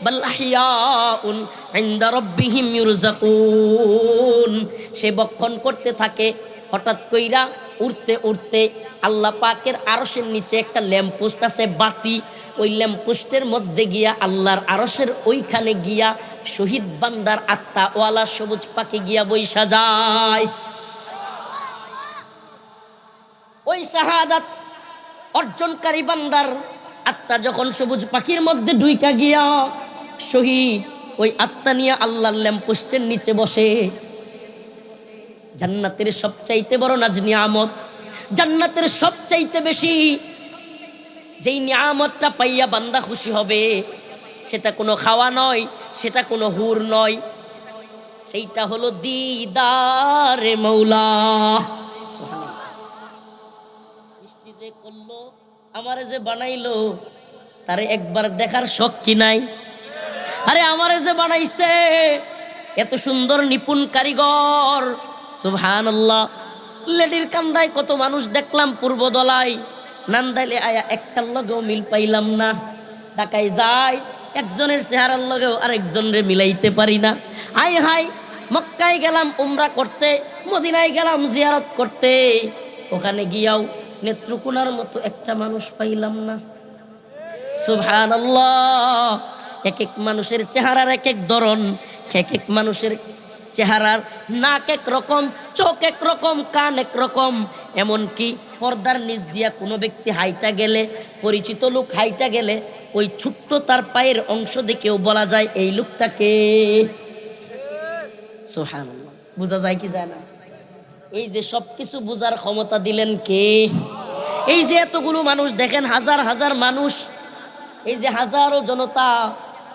বাল আহইয়াউন ইনদা রাব্বিহিম ইরযাকুন, সে বক্ষণ করতে থাকে। হঠাৎ কইরা উড়তে উড়তে আল্লাহ পাকের আরশের নিচে একটা ল্যাম্পপোস্ট আছে, বাতি, ওই ল্যাম্পপোস্টের মধ্যে গিয়া আল্লাহর আরশের ওইখানে গিয়া শহীদ বান্দার আত্মা ওয়ালা সবুজ পাখি গিয়া বইসা যায়। ওই শাহাদাত অর্জনকারী বান্দার আত্মা যখন সবুজ পাখির মধ্যে ঢুইকা গিয়া শহীদ ওই আত্মা নিয়ে আল্লাহর ল্যাম্পপোস্টের নিচে বসে। জান্নাতের সবচাইতে বড় নাজ নিয়ামত, জান্নাতের সবচাইতে বেশি যেই নিয়ামতটা পাইয়া বান্দা খুশি হবে, সেটা কোনো খাওয়া নয়, সেটা কোনো হুর নয়, সেইটা হলো দিদারে মৌলা। সৃষ্টি যে করলো, আমারে যে বানাইলো, তারে একবার দেখার শখ কি নাই? আরে আমারে যে বানাইছে এত সুন্দর নিপুণ কারিগর, সুবহানাল্লাহ। লেডির কান্দায় কত মানুষ দেখলাম পূর্ব দলায়, নান্দাইলে আয়া একটার লগেও মিল পাইলাম না। ঢাকায় যায় একজনের চেহারার লগেও আরেকজনের মিলাইতে পারি না। আয় হাই, মক্কায় গেলাম উমরা করতে, মদিনায় গেলাম জিয়ারত করতে, ওখানে গিয়াও নেত্রকোনার মতো একটা মানুষ পাইলাম না। সুবহানাল্লাহ। এক এক মানুষের চেহারার এক এক ধরন, এক এক মানুষের চেহারার নাক এক রকম, চোখ এক রকম, কান এক রকম। এমনকি পর্দার নিচ দিয়া কোনো ব্যক্তি হাইটা গেলে, পরিচিত লোক হাইটা গেলে, ওই ছোট্ট তার পায়ের অংশ দেখেও বলা যায় এই লোকটাকে। সুবহানাল্লাহ। বোঝা যায় কি যায় না? এই যে সব কিছু বোঝার ক্ষমতা দিলেন কে? এই যে এতগুলো মানুষ দেখেন, হাজার হাজার মানুষ, এই যে হাজারো জনতা,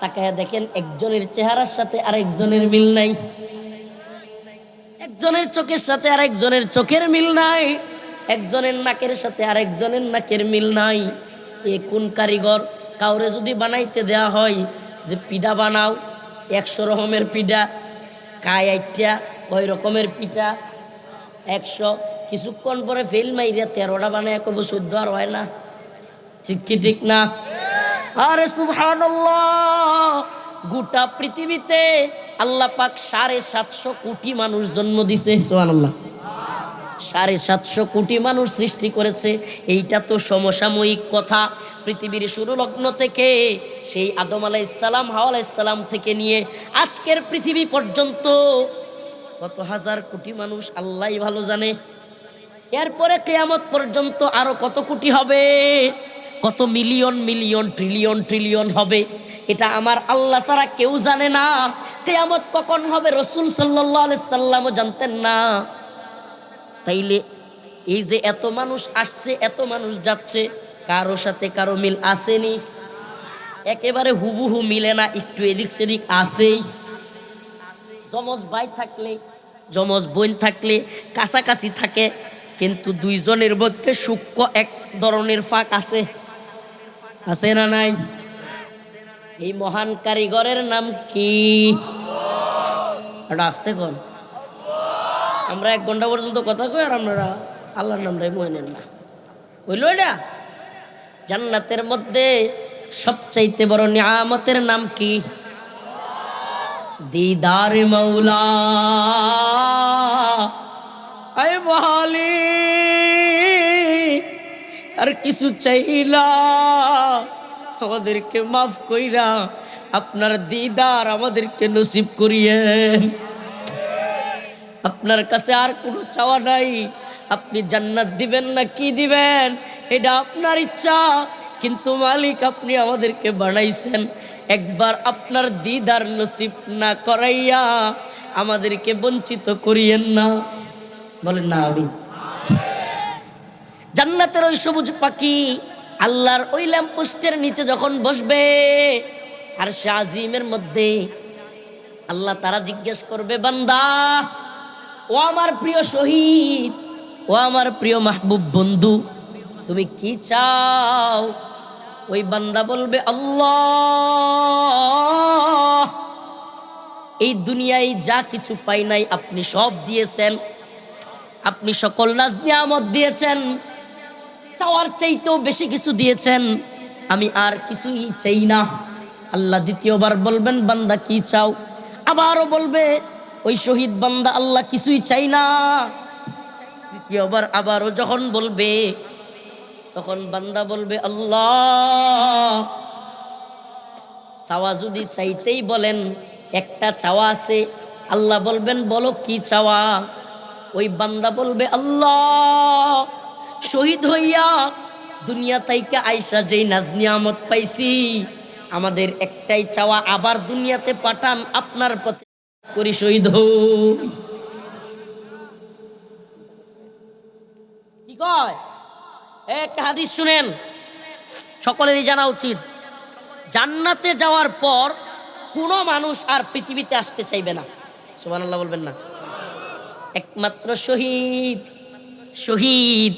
তাকায়া দেখেন একজনের চেহারার সাথে আরেকজনের মিল নাই, একজনের চোখের সাথে আরেকজনের চোখের মিল নাই, একজনের নাকের সাথে আরেকজনের নাকের মিল নাই। এ কোন কারিগর? কাউরে যদি বানাইতে দেয়া হয় যে পিঠা বানাও, 100 রকমের পিঠা, কায় আইটা কয় রকমের পিঠা 100, কিছুক্ষণ পরে ফেল মাইরা 13টা বানায় কব 14 আর হয় না। ঠিক কি ঠিক না? আরে সুবহানাল্লাহ। গোটা পৃথিবীতে আল্লাহ পাক 750 কোটি মানুষ জন্ম দিছে। সুবহানাল্লাহ। 750 কোটি মানুষ সৃষ্টি করেছে। এইটা তো সমসাময়িক কথা। পৃথিবীর শুরু লগ্ন থেকে, সেই আদম আলাইহিস সালাম, হাওয়া আলাইহিস সালাম থেকে নিয়ে আজকের পৃথিবী পর্যন্ত কত হাজার কোটি মানুষ আল্লাহই ভালো জানে। এরপরে কিয়ামত পর্যন্ত আরো কত কোটি হবে, কত মিলিয়ন মিলিয়ন ট্রিলিয়ন ট্রিলিয়ন হবে, এটা আমার আল্লাহ ছাড়া কেউ জানে না। কিয়ামত কখন হবে রাসূল সাল্লাল্লাহু আলাইহি সাল্লামও জানতেন না। তাইলে এই যে এত মানুষ আসছে, এত মানুষ যাচ্ছে, কারো সাথে কারো মিল আসেনি, একেবারে হুবহু মিলে না, একটু এদিক সেদিক আসেই। যমজ ভাই থাকলে, যমজ বোন থাকলে কাছাকাছি থাকে, কিন্তু দুইজনের মধ্যে সূক্ষ্ম এক ধরনের ফাঁক আছে, আছে না নাই? এই মহান কারিগরের নাম কি? এটা আসতে কোন? আমরা 1 ঘন্টা পর্যন্ত কথা কই আর আপনারা আল্লাহর নামটাই মনে নেন না। বুঝলো? এটা জান্নাতের মধ্যে সবচাইতে বড় নিয়ামতের নাম কি? দিদার মৌলা। আয় বহালি আর কিছু চাইলা, আমাদেরকে মাফ কইরা আপনার দিদার আমাদেরকে নসিব করিয়েন। আপনার কাছে আর কোনো চাওয়া নাই। আপনি জান্নাত দিবেন না কি দিবেন এটা আপনার ইচ্ছা, কিন্তু মালিক আপনি আমাদেরকে বানাইছেন, একবার আপনার দিদার নসিব না করাইয়া আমাদেরকে বঞ্চিত করিয়েন না। বলেন না আমি। জান্নাতের ওই সবুজ পাখি আল্লাহর ওই ল্যাম্পপোস্টের নিচে যখন বসবে, আর সে আজিমের মধ্যে আল্লাহ তারা জিজ্ঞেস করবে, বান্দা, ও আমার প্রিয় শহীদ, ও আমার প্রিয় মাহবুব বন্ধু, তুমি কি চাও? ওই বান্দা বলবে, আল্লাহ, এই দুনিয়ায় যা কিছু পাই নাই আপনি সব দিয়েছেন, আপনি সকল নাজ নিয়ামত দিয়েছেন, চাওয়ার চাইতেও বেশি কিছু দিয়েছেন, আমি আর কিছুই চাই না। আল্লাহ দ্বিতীয়বার বলবেন, বান্দা কি চাও? আবারও বলবে ওই শহীদ বান্দা, আল্লাহ কিছুই চাই না। তৃতীয়বার আবারও যখন বলবে, তখন বান্দা বলবে, আল্লাহ, চাওয়া যদি চাইতেই বলেন, একটা চাওয়া আছে। আল্লাহ বলবেন, বলো কি চাওয়া? ওই বান্দা বলবে, আল্লাহ, শহীদ হইয়া দুনিয়া তাইকা আইসা যেই নাজ নিয়ামত পাইছি, আমাদের একটাই চাওয়া, আবার দুনিয়াতে পাঠান, আপনার পথে করি শহীদ হই। কি কয়? একটা হাদিস শুনেন, সকলেরই জানা উচিত। জান্নাতে যাওয়ার পর কোনো মানুষ আর পৃথিবীতে আসতে চাইবে না। সুবহানাল্লাহ বলবেন না? একমাত্র শহীদ। শহীদ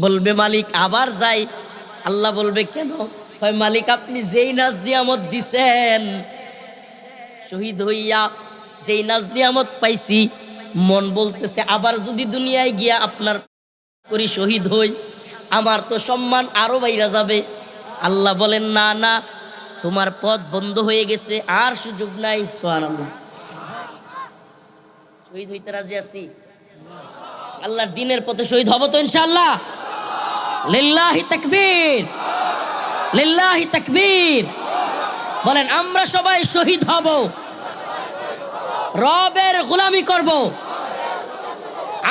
বলবে মালিক আবার যাই। আল্লাহ বলবে কেন? হয় মালিক আপনি যেই নাজ নিয়ামত দিছেন, শহীদ হইয়া যেই নাজ নিয়ামত পাইছি, মন বলতেছে আবার যদি দুনিয়ায় গিয়া আপনার করি শহীদ হই, আমার তো সম্মান আরো বাইরা যাবে। আল্লাহ বলেন না না, তোমার পথ বন্ধ হয়ে গেছে, আর সুযোগ নাই। সুবহানাল্লাহ। শহীদ হইতে রাজি আছি, আল্লাহর দ্বীনের পথে শহীদ হব তো ইনশাআল্লাহ। লিল্লাহি তাকবীর, লিল্লাহি তাকবীর। বলেন আমরা সবাই শহীদ হব, রবের গোলামি করব,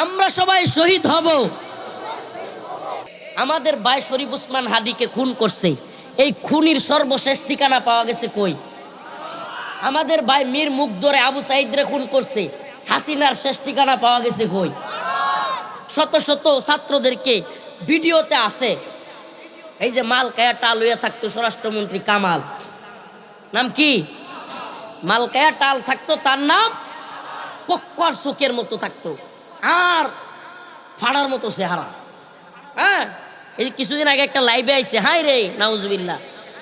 আমরা সবাই শহীদ হব। আমাদের ভাই শরীফ ওসমান হাদিকে খুন করছে, এই খুনির সর্বশেষ ঠিকানা পাওয়া গেছে কই? আমাদের ভাই মীর মুগ্ধরে আবু সাইদরে খুন করছে, হাসিনার শেষ ঠিকানা পাওয়া গেছে কই? শত শত ছাত্রদেরকে ভিডিওতে আছে, এই যে মালকায়া টাল হইয়া থাকতো স্বরাষ্ট্রমন্ত্রী কামাল, নাম কি? মালকায়া টাল থাকতো, তার নাম কক্কর চোখের মতো থাকতো, আর ফাড়ার মতো চেহারা। হ্যাঁ, এই কিছুদিন আগে একটা লাইভে আইছে, হাই রে নাউজুবিল্লাহ,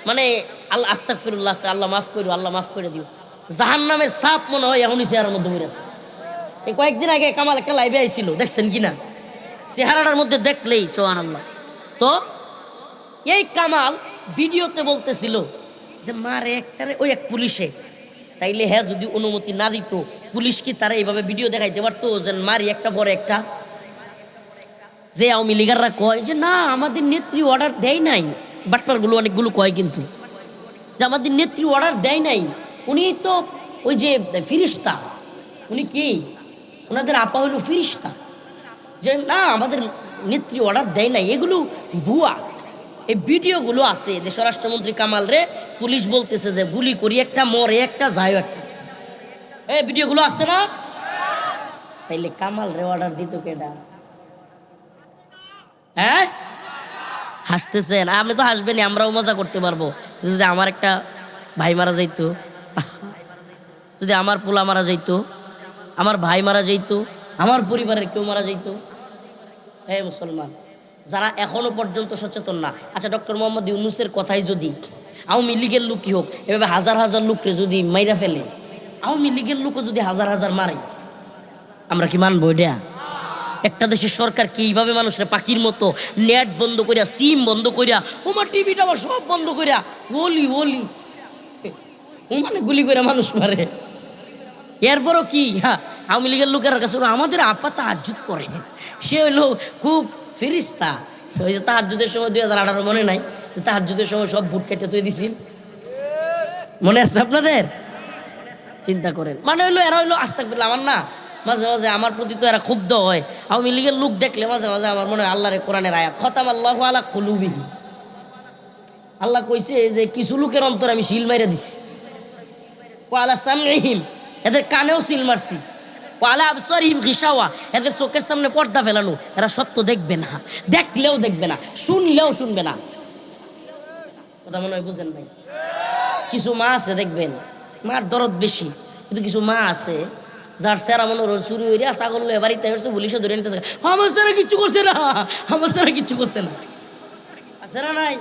মানে আল্লাহ আস্তাগফিরুল্লাহ, আল্লাহ মাফ করো, আল্লাহ মাফ করে দিও, জাহান্নামের সাপ মনে হয় এখনই চেহারার মধ্যে বের আছে। এই কয়েকদিন আগে কামাল একটা লাইভে আইছিল, দেখছেন কিনা? চেহারাটার মধ্যে দেখলেই সুবহানাল্লাহ। তো এই কামাল ভিডিওতে বলতেছিল যে মারে একটারে ওই এক পুলিশে, তাইলে হ্যাঁ যদি অনুমতি না দিত পুলিশ কি তারা এইভাবে ভিডিও দেখাইতে পারতো যে মারি একটা পরে একটা? যে আওয়ামী লীগাররা কয় যে না আমাদের নেত্রী অর্ডার দেয় নাই, বাটপারগুলো অনেকগুলো কয় কিন্তু, যে আমাদের নেত্রী অর্ডার দেয় নাই, উনি তো ওই যে ফিরিস্তা, উনি কি ওনাদের আপা হইল ফিরিস্তা, যে না আমাদের নেত্রী অর্ডার দেয় নাই, এগুলো ভুয়া। এই ভিডিওগুলো আছে যে স্বরাষ্ট্রমন্ত্রী কামাল রে পুলিশ বলতেছে যে গুলি করি একটা, মরে একটা, যায় একটা, এই ভিডিওগুলো আছে না? তাইলে কামাল রে অর্ডার দিত কেডা? হ্যাঁ, হাসতেছেন, আপনি তো হাসবেনই, আমরাও মজা করতে পারবো। যদি আমার একটা ভাই মারা যাইতো, যদি আমার পোলা মারা যাইতো, আমার ভাই মারা যাইতো, আমার পরিবারের কেউ মারা যাইতো, হে মুসলমান যারা এখনো পর্যন্ত সচেতন না, আচ্ছা ডক্টর মোহাম্মদ ইউনূসের কথাই যদি আওয়ামী লীগের লোকই হোক এভাবে হাজার হাজার লোককে যদি মাইরা ফেলে, আওয়ামী লীগের লোকও যদি হাজার হাজার মারে, আমরা কি মানবো এটা? একটা দেশের সরকার কি এইভাবে মানুষরা পাখির মতো নেট বন্ধ করিয়া, সিম বন্ধ করিয়া, ওমার টিভিটা আবার সব বন্ধ করিয়া ওলি ওলি ও মানে গুলি করে মানুষ মারে? এরপরও কি হ্যাঁ আওয়ামী লীগের লোকের কাছে আমাদের আপা তাহাজ্জুদ করে, সে হইলো খুব ফেরিস্তা। ওই যে তাহাজ্জুদের সময় 2018 মনে নাই, তাহাজ্জুদের সময় সব বুট কেটে তুই দিছিল, মনে আছে আপনাদের? চিন্তা করেন, মানে হইলো এরা হইলো আস্তাগফিরুল্লাহ। আমার না মাঝে মাঝে আমার প্রতি তো এরা ক্ষুব্ধ হয়, আওয়ামী লীগের লোক দেখলে মাঝে মাঝে আমার মনে হয় আল্লাহর কোরআনের আয়াত, খতামাল্লাহু আলা কুলুবিহিম, আল্লাহ কইছে যে কিছু লোকের অন্তর আমি সিল মাইরা দিছি, ওয়া আলা সামঈহিম, এদের কানেও সিল মারছি, ওয়া আলা আবসারিহিম গিশাওয়া, এদের চোখের সামনে পর্দা ফেলানো, এরা সত্য দেখবে না, দেখলেও দেখবে না, শুনলেও শুনবে না। কথা মনে হয় বুঝেন নাই? কিছু মা আছে দেখবেন, মার দরদ বেশি, কিন্তু কিছু মা আছে যার সেরা মনে চুরি হইয়া ছাগল বাড়িতে হচ্ছে, পুলিশে ধরে নিতেছে, আমার সেরা কিচ্ছু করছে না, আমার সেরা কিচ্ছু করছে না, আছে না নাই?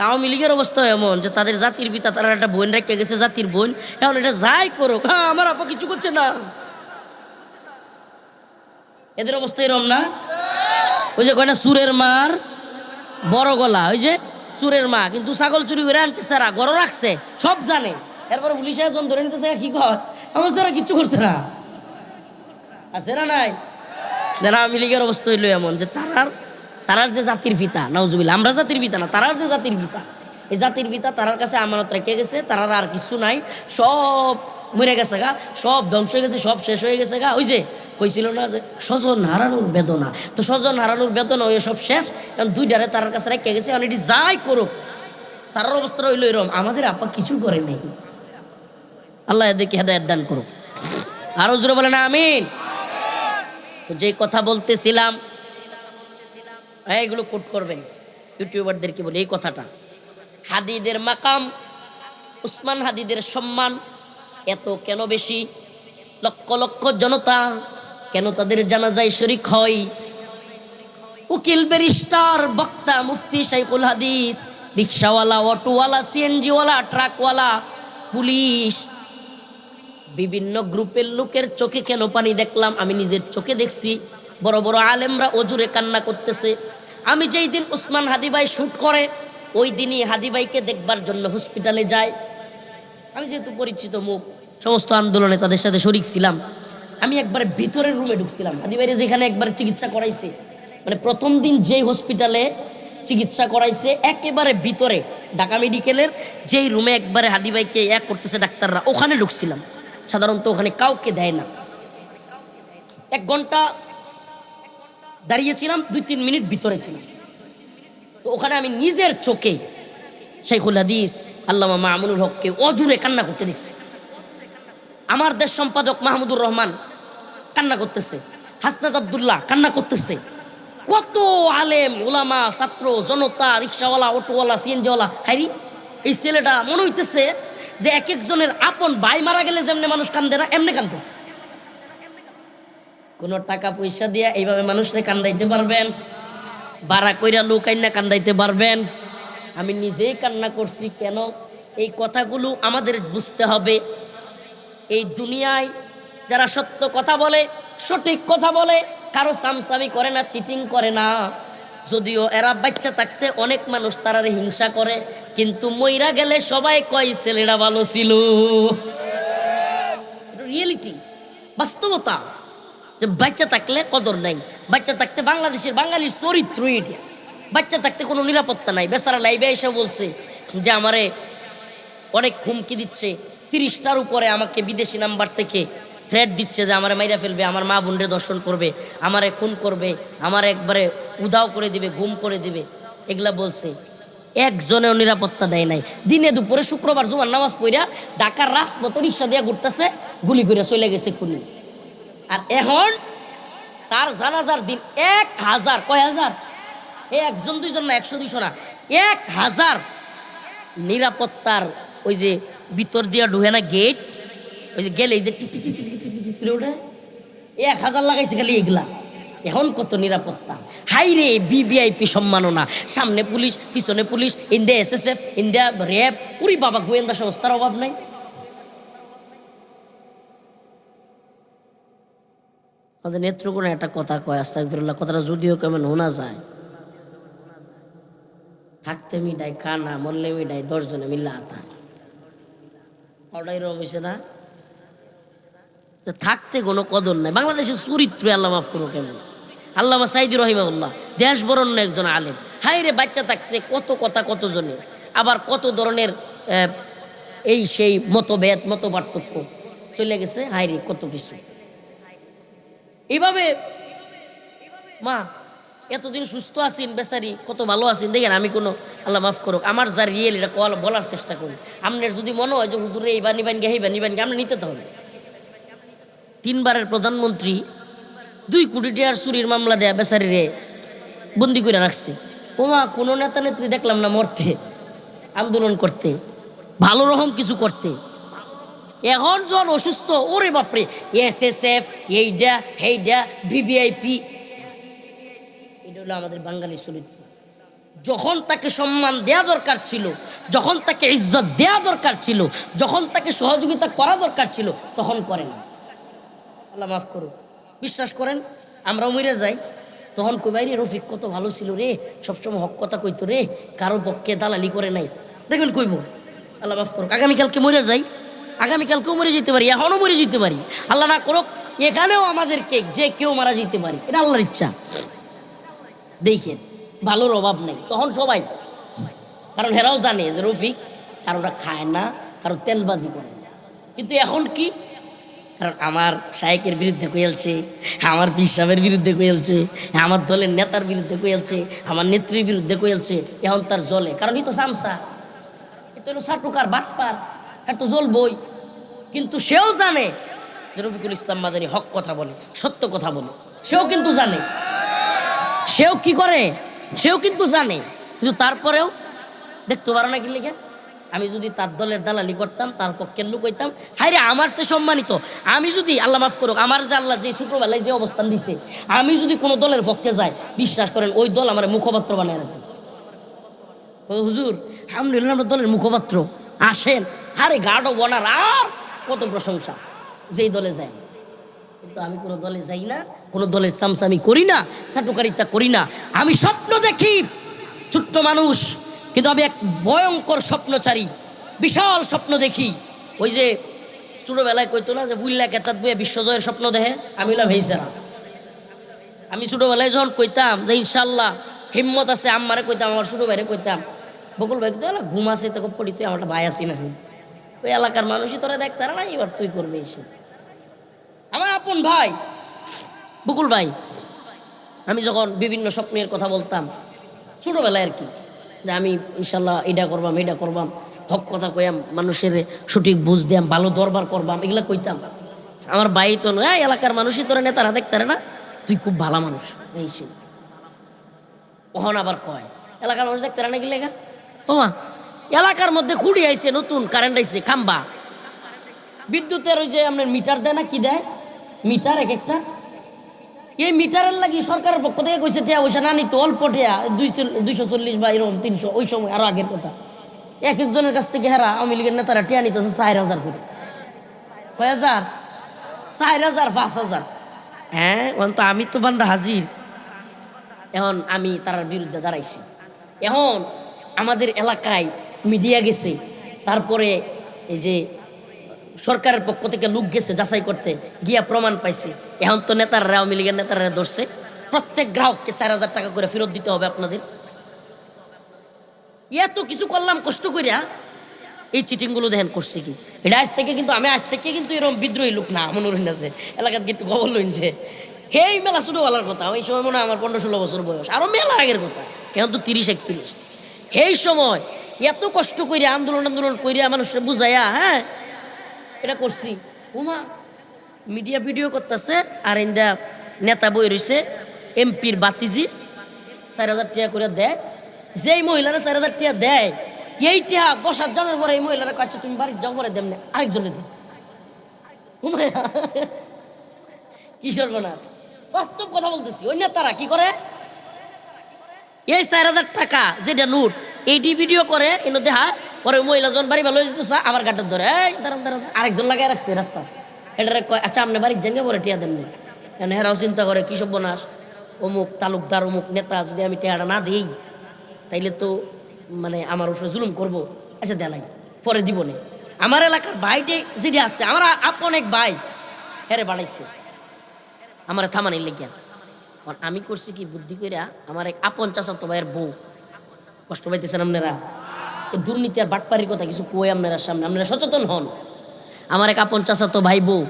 আওয়ামী লীগের অবস্থা এমন যে তাদের জাতির পিতা, তারা একটা বোন রেখে গেছে, জাতির বোন, এখন এটা যাই করুক, হ্যাঁ আমার আপা কিছু করছে না, এদের অবস্থা এরকম না? ওই যে কয় না সুরের মার বড় গলা, ওই যে সুরের মা, কিন্তু ছাগল চুরি করে আনছে সারা গড় রাখছে, সব জানে, এরপরে পুলিশে একজন ধরে নিতেছে, কি কয় আমার সারা কিচ্ছু করছে না, আছে না নাই? আওয়ামী লীগের অবস্থা হইলো এমন যে তারার যে জাতির পিতা, নাউজুবিল্লাহ, আমরা জাতির পিতা না, তারার যে জাতির পিতা, এই জাতির পিতা তারার কাছে আমানত রেখে গেছে, তারার আর কিছু নাই, সব মরে গেছে গা, সব ধ্বংস হয়ে গেছে, সব শেষ হয়ে গেছে গা। ওই যে কইছিল না যে স্বজন হারানোর বেদনা, তো স্বজন হারানোর বেদনা ওই সব শেষ, কারণ দুইটারে তারার কাছে রেখে গেছে, এখন এটি যাই করুক তার অবস্থা হইল এরকম, আমাদের আপা কিছু করে নেই। আল্লাহ এদেরকে হেদায়েত দান করুক। আরো জোরে বলেন আমিন। তো যে কথা বলতেছিলাম, এইগুলো কোট করবেন, ইউটিউবারদেরকে বলে এই কথাটা, হাদিদের মাকাম, উসমান হাদিদের সম্মান এত কেন বেশি? লক্ষ লক্ষ জনতা কেন তাদের জানাজায় শরীক হয়? উকিল, ব্যারিস্টার, বক্তা, মুফতি, শাইখুল হাদিস, রিক্সাওয়ালা, অটোওয়ালা, সিএনজিওয়ালা, ট্রাকওয়ালা, পুলিশ, বিভিন্ন গ্রুপের লোকের চোখে কেন পানি দেখলাম? আমি নিজের চোখে দেখছি। বড় বড় আলেমরা অজুরে কান্না করতেছে। আমি যেই দিন উসমান হাদি ভাই শ্যুট করে ওই দিনই হাদি ভাইকে দেখবার জন্য হসপিটালে যাই। আমি যেহেতু পরিচিত মুখ, সমস্ত আন্দোলনে তাদের সাথে শরিক ছিলাম। আমি একবারে ভিতরের রুমে ঢুকছিলাম। হাদি ভাইরে যেখানে একবার চিকিৎসা করাইছে, মানে প্রথম দিন যেই হসপিটালে চিকিৎসা করাইছে একেবারে ভিতরে, ঢাকা মেডিকেলের যেই রুমে একবারে হাদি ভাইকে এক করতেছে ডাক্তাররা, ওখানে ঢুকছিলাম। সাধারণত ওখানে কাউকে দেয় না। 1 ঘন্টা দাঁড়িয়েছিলাম, 2-3 মিনিট ভিতরে ছিলাম। তো ওখানে আমি নিজের চোখে শাইখুল হাদিস আল্লামা মামুনুল হককে অজুরে কান্না করতে দেখছি। আমার দেশ সম্পাদক মাহমুদুর রহমান কান্না করতেছে, হাসনাত আব্দুল্লাহ কান্না করতেছে, কত আলেম ওলামা, ছাত্র জনতা, রিক্সাওয়ালা, অটোওয়ালা, সিএনজিওয়ালা। হাইরি, এই ছেলেটা মনে হইতেছে যে এক একজনের আপন ভাই মারা গেলে যেমনি মানুষ কান্দে না, এমনি কান্দতেছে। কোনো টাকা পয়সা দিয়া এইভাবে মানুষকে কান্দাইতে পারবেন? বাড়া কইরা লোক আইনা কান্দাইতে পারবেন? আমি নিজেই কান্না করছি। কেন? এই কথাগুলো আমাদের বুঝতে হবে। এই দুনিয়ায় যারা সত্য কথা বলে, সঠিক কথা বলে, কারো সামসামি করে না, চিটিং করে না, যদিও এরা বাচ্চা থাকতে অনেক মানুষ তারারে হিংসা করে, কিন্তু মইরা গেলে সবাই কয় ছেলেরা ভালো ছিল। রিয়েলিটি, বাস্তবতা, যে বাচ্চা থাকলে কদর নাই। বাচ্চা থাকতে বাংলাদেশের বাঙালির চরিত্র এটা। বাচ্চা থাকতে কোনো নিরাপত্তা নাই। বেচারা লাইভে এসে বলছে যে আমারে অনেক হুমকি দিচ্ছে, 30টার উপরে আমাকে বিদেশি নাম্বার থেকে থ্রেট দিচ্ছে যে আমারে মাইরা ফেলবে, আমার মা বোনরে দর্শন করবে, আমারে খুন করবে, আমার একবারে উধাও করে দিবে, গুম করে দিবে, এগুলা বলছে। একজনেও নিরাপত্তা দেয় নাই। দিনে দুপুরে শুক্রবার জুমার নামাজ পড়িয়া ঢাকার রাজপথে রিক্সা দিয়ে ঘুরতেছে, গুলি করে চলে গেছে খুনি। আর এখন তার জানাজার দিন 1000, কয় হাজার, একজন দুইজন না, 100-200 না, 1000 নিরাপত্তার ওই যে ভিতর দিয়া ঢুকে না গেট, ওই যে গেলে যে tick tick tick tick tick tick করে ওঠে, 1000 লাগাইছে খালি এগুলা। এখন কত নিরাপত্তা! হাই রে ভিভিআইপি সম্মাননা, সামনে পুলিশ, পিছনে পুলিশ, ইন্ডিয়া এসএসএফ, ইন্ডিয়া র্যাব, উরি বাবা, গোয়েন্দা সংস্থার অভাব নাই। আমাদের নেত্রকোণে একটা কথা কয়, আস্তাগফিরুল্লাহ, কথাটা যদিও কেমন শোনা যায়, থাকতে মিডাই কানা, মরলে মিডাই 10 জনে মিল্লা আতা। ওটাই রমেছে না, থাকতে কোনো কদর নাই। বাংলাদেশের চরিত্র আল্লাহ মাফ করো কেমন। আল্লামা সাইদি রহিমাহুল্লাহ দেশ বরণ্য একজন আলেম। হাই রে, বাচ্চা থাকতে কত কথা কত জনের, আবার কত ধরনের এই সেই মতভেদ, মত পার্থক্য চলে গেছে। হাই রে, কত কিছু এইভাবে। মা এতদিন সুস্থ আছেন, বেচারি কত ভালো আছেন, দেখেন আমি কোনো, আল্লাহ মাফ করুক, আমার যা রিয়েল এটা বলার চেষ্টা করি। আপনার যদি মনে হয় যে হুজুরে এইবার নিবেন গে, এইবার নিবেন গে, আমরা নিতে তো হবে। 3 বারের প্রধানমন্ত্রী 2 কোটি টাকার চুরির মামলা দেয়া বেচারি রে বন্দি করে রাখছে। ওমা, কোনো নেতা নেত্রী দেখলাম না মরতে, আন্দোলন করতে, ভালো রকম কিছু করতে। এখন যখন অসুস্থ, ওরে বাপরে, এসএসএফ, এইটা হেইডা, ভিভিআইপি। এটা হলো আমাদের বাঙালির চরিত্র। যখন তাকে সম্মান দেয়া দরকার ছিল, যখন তাকে ইজ্জত দেয়া দরকার ছিল, যখন তাকে সহযোগিতা করা দরকার ছিল, তখন করে না। আল্লাহ মাফ করুক। বিশ্বাস করেন, আমরাও মরে যাই, তখন কই রে রফিক কত ভালো ছিল রে, সবসময় হক কথা কইতো রে, কারো পক্ষে দালালি করে নাই, দেখবেন কইব। আল্লাহ মাফ করুক। আগামীকালকে মরে যাই, আগামীকালকেও মরে যেতে পারি, এখনও মরে যেতে পারি, আল্লাহ না করুক এখানেও আমাদেরকে যে কেউ মারা যেতে পারি, এটা আল্লাহর ইচ্ছা। দেখেন, ভালোর অভাব নেই তখন সবাই, কারণ হেরাও জানে যে রফিক কারোরা খায় না, কারো তেলবাজি করে না। কিন্তু এখন কি, কারণ আমার শায়েকের বিরুদ্ধে কইলছে, আমার পীর সাহেবের বিরুদ্ধে কইলছে, আমার দলের নেতার বিরুদ্ধে কইলছে, আমার নেত্রীর বিরুদ্ধে কইলছে, এখন তার জলে, কারণ এই তো সামসা, হলো সাটুকার বাটপার, তো জ্বলবই। কিন্তু সেও জানে যে রফিকুল ইসলাম মাদানী হক কথা বলে, সত্য কথা বলে, সেও কিন্তু জানে, সেও কি করে, সেও কিন্তু জানে। কিন্তু তারপরেও দেখতে পারো না কি লিখে, আমি যদি তার দলের দালালি করতাম, তার পক্ষের লোক হইতাম, হাই রে আমার সে সম্মানিত, আমি যদি আল্লাহ মাফ করুক, আমার যে আল্লাহ যে শুক্রবেলায় যে অবস্থান দিছে, আমি যদি কোনো দলের পক্ষে যাই, বিশ্বাস করেন ওই দল আমার মুখপাত্র বানায় রাখবে। হুজুর আলহামদুলিল্লাহ আমরা দলের মুখপাত্র, আসেন, আরে গার্ডও বনার আর কত প্রশংসা যেই দলে যায়। কিন্তু আমি কোনো দলে যাই না, কোনো দলের চামচামি করি না, চাটুকারিতা করি না। আমি স্বপ্ন দেখি, ছোট্ট মানুষ, কিন্তু আমি এক ভয়ঙ্কর স্বপ্নচারী, বিশাল স্বপ্ন দেখি। ওই যে ছোটবেলায় কইতো না যে বুল্লা কেতাত বইয়ে বিশ্বজয়ের স্বপ্ন দেখে, আমি হলাম হেইসারা। আমি ছোটবেলায় যখন কইতাম যে ইনশাল্লাহ হিম্মত আছে, আম্মারে কইতাম, আমার ছোট ভাইরে কইতাম, বকুল ভাই তো ঘুম আছে, তো পড়ি, তুই আমার ভাই আসি না, ওই এলাকার মানুষই তোরা দেখতে না, এবার তুই করবে এসে। আমার আপন ভাই বকুল ভাই, আমি যখন বিভিন্ন স্বপ্নের কথা বলতাম ছোটবেলায় আর কি, যে আমি ইনশাল্লাহ এটা করবাম, এটা করবাম, হক কথা কইয়াম, মানুষের সঠিক বুঝ দিয়াম, ভালো দরবার করবাম, এগুলা কইতাম। আমার ভাই তো নয়, এলাকার মানুষই তোরা নেতারা দেখতে না, তুই খুব ভালো মানুষ এই সে। ওহন আবার কয় এলাকার মানুষ দেখতে না গেলে গা, ওমা এলাকার মধ্যে খুঁড়ি আইছে, নতুন কারেন্ট আইছে, খাম্বা বিদ্যুতের, ওই যে আপনার মিটার দেয় না, কি দেয় মিটার এক একটা, এই মিটারের লাগি সরকারের পক্ষ থেকে কইছে টিয়া পয়সা না নিতে, অল্প টিয়া 240 বা এরকম 300, ওই সময় আরো আগের কথা। এক একজনের কাছ থেকে হেরা আওয়ামী লীগের নেতারা টিয়া নিতেছে 4000 করে, কয় হাজার, 4000, 5000। হ্যাঁ তো আমি তো বান্দা হাজির। এখন আমি তার বিরুদ্ধে দাঁড়াইছি। এখন আমাদের এলাকায় মিডিয়া গেছে, তারপরে এই যে সরকারের পক্ষ থেকে লোক গেছে যাচাই করতে, গিয়া প্রমাণ পাইছে। এখন তো নেতাররা, আওয়ামী লীগের নেতাররা ধরছে, প্রত্যেক গ্রাহককে 4000 টাকা করে ফেরত দিতে হবে আপনাদের। এত কিছু করলাম কষ্ট করিয়া, এই চিটিংগুলো দেখেন করছে কি। এটা আজ থেকে কিন্তু, আমি আজ থেকে কিন্তু এরকম বিদ্রোহী লোক না, মনে রইন আছে এলাকার কিন্তু খবর লইছে। সেই মেলা ছোটবেলার কথা, ওই সময় মনে হয় আমার 15-16 বছর বয়স, আরো মেলা আগের কথা, এখন তো 30-31। সেই সময় এত কষ্ট করিয়া আন্দোলন করিয়া মানুষের বুঝাইয়া, হ্যাঁ এটা করছি। উমা মিডিয়া ভিডিও করতেছে, আর ইন্দা নেতা বই রয়েছে, এমপির বাতিজি 4000 টাকা করে দেয়। যেই মহিলারা 4000 টাকা দেয়, এই টাকা 10,000 জনের পরে এই মহিলারা কাছে তুমি বাড়ির যাও পরে দেমনে আরেকজনে দেয়। কি সর্বনাশ, বাস্তব কথা বলতেছি। ওই নেতারা কি করে, এই 4000 টাকা যেটা নোট, এইটি ভিডিও করে এনে দেখা, পরে মহিলা যখন বাড়ি ভালো হয়ে যেত আবার গাটার ধরে, এই দাঁড়ান দাঁড়ান, আরেকজন লাগাই রাখছে রাস্তা, এটা কয় আচ্ছা আপনি বাড়ির জানগে পরে টিয়া দেন। হেরাও চিন্তা করে কি সর্বনাশ, অমুক তালুকদার অমুক নেতা যদি আমি টিয়াটা না দিই তাইলে তো মানে আমার উপরে জুলুম করবো, আচ্ছা দেলাই পরে দিবনে। আমার এলাকার ভাইটে যেটা আছে, আমার আপন এক ভাই হেরে বাড়াইছে আমার থামানির লেগিয়া। আমি করছি কি বুদ্ধি কইরা, আমার এক আপন চাচাতো ভাইয়ের বউ, কষ্ট পাইতেছেন আপনারা, দুর্নীতি আর বাটপারির কথা কিছু কই আপনারা সামনে, আপনারা সচেতন হন। আমার এক আপন চাচাতো ভাই বউ,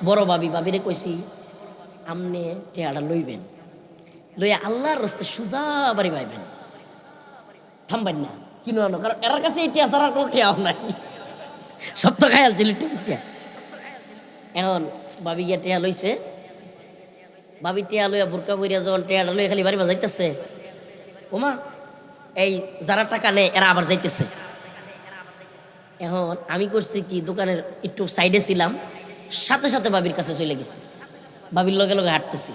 বড় ভাবিরে কইছি আমনে টেয়াটা লইবেন, লইয়া আল্লাহর রাস্তে সোজা বাড়ি পাইবেন, থামবেন না কিনো আনো, কারণ এর কাছে এই টিয়া ছাড়ার কোনো টিয়াও নাই, সব তো খায়াল ছিল টিয়া। এখন ভাবি গিয়া টিয়া লইছে, ভাবি টিয়া লইয়া বোরকা বইরা যখন টিয়াটা লইয়া খালি বাড়ি বাজাইতেছে, ওমা এই যারা টাকা নেয় এরা আবার যাইতেছে। এখন আমি করছি কি, দোকানের একটু সাইডে ছিলাম, সাথে সাথে ভাবির কাছে চলে গেছি, ভাবির লগে লগে হাঁটতেছি।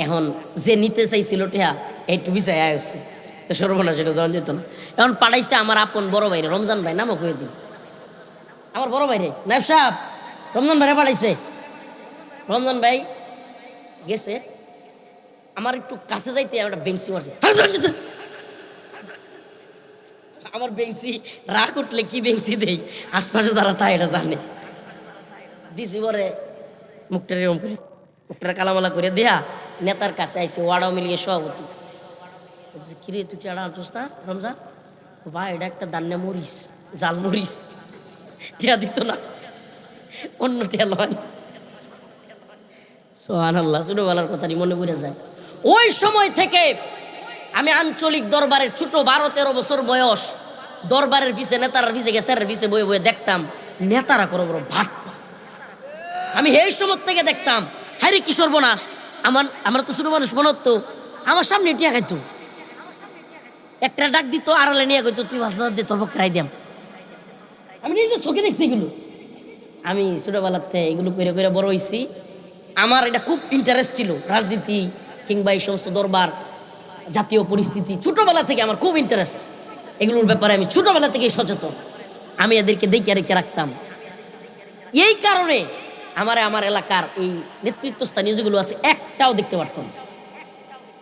এখন যে নিতে চাইছিল টিয়া একটু বিছাই আসছে, সর্বনাশ, এটা যখন যেত না। এখন পাঠাইছে আমার আপন বড় ভাইরে, রমজান ভাই নামও কয়ে দিই, আমার বড় ভাইরে নায়েব সাহেব রমজান ভাইরে পাঠাইছে। রমজান ভাই গেছে, আমার একটু কাছে যাইতে একটা বেঞ্চি মারছে, আমার বেঞ্চি রাগ উঠলে কি বেঞ্চি দেই, আশপাশে যারা তা এটা জানে, দিছি পরে মুখটা এরকম করে, মুখটা কালামালা করে দেয়া নেতার কাছে আইসি, ওয়ার্ড আওয়ামী লীগের সভাপতি। বলছে কিরে তুই টিয়াটা আনছিস না রমজান? ভাই এটা একটা দান্নে মরিস, জাল মরিস, টিয়া দিত না, অন্য টিয়া লয়। সুবহানাল্লাহ, ছোটবেলার কথাটি মনে পড়ে যায়। ওই সময় থেকে আমি আঞ্চলিক দরবারের ছোট 12-13 বছর বয়স, দরবারের পিছে নেতারার পিছে গেছের পিছে বয়ে বয়ে দেখতাম নেতারা করো বড় ভাট। আমি এই সময় থেকে দেখতাম হ্যাঁ রে কি সর্বনাশ, আমরা তো ছোট মানুষ মনে হতো আমার সামনে টিয়া খাইতো, একটা ডাক দিত আড়ালে নিয়ে কইতো তুই 5,000 দিয়ে তোর পক্ষে রাই দিয়াম। আমি নিজে চোখে দেখছি এগুলো। আমি ছোটবেলাতে এগুলো করে করে বড় হয়েছি। আমার এটা খুব ইন্টারেস্ট ছিল, রাজনীতি কিংবা এই সমস্ত দরবার, জাতীয় পরিস্থিতি ছোটবেলা থেকে আমার খুব ইন্টারেস্ট। এগুলোর ব্যাপারে আমি ছোটবেলা থেকেই সচেতন। আমি এদেরকে দেখে রেখে রাখতাম। এই কারণে আমার এলাকার এই নেতৃত্বস্থানীয় যেগুলো আছে একটাও দেখতে পারতাম না।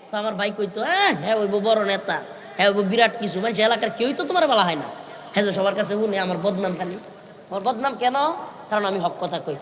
তো আমার ভাই কইতো হ্যাঁ ওই বড় নেতা, হ্যাঁ ওই বিরাট কিছু, মানে এলাকার কেউই তো তোমার বলা হয় না। হ্যাঁ যে সবার কাছে শুনে আমার বদনাম খালি। আমার বদনাম কেন? কারণ আমি হক কথা কই।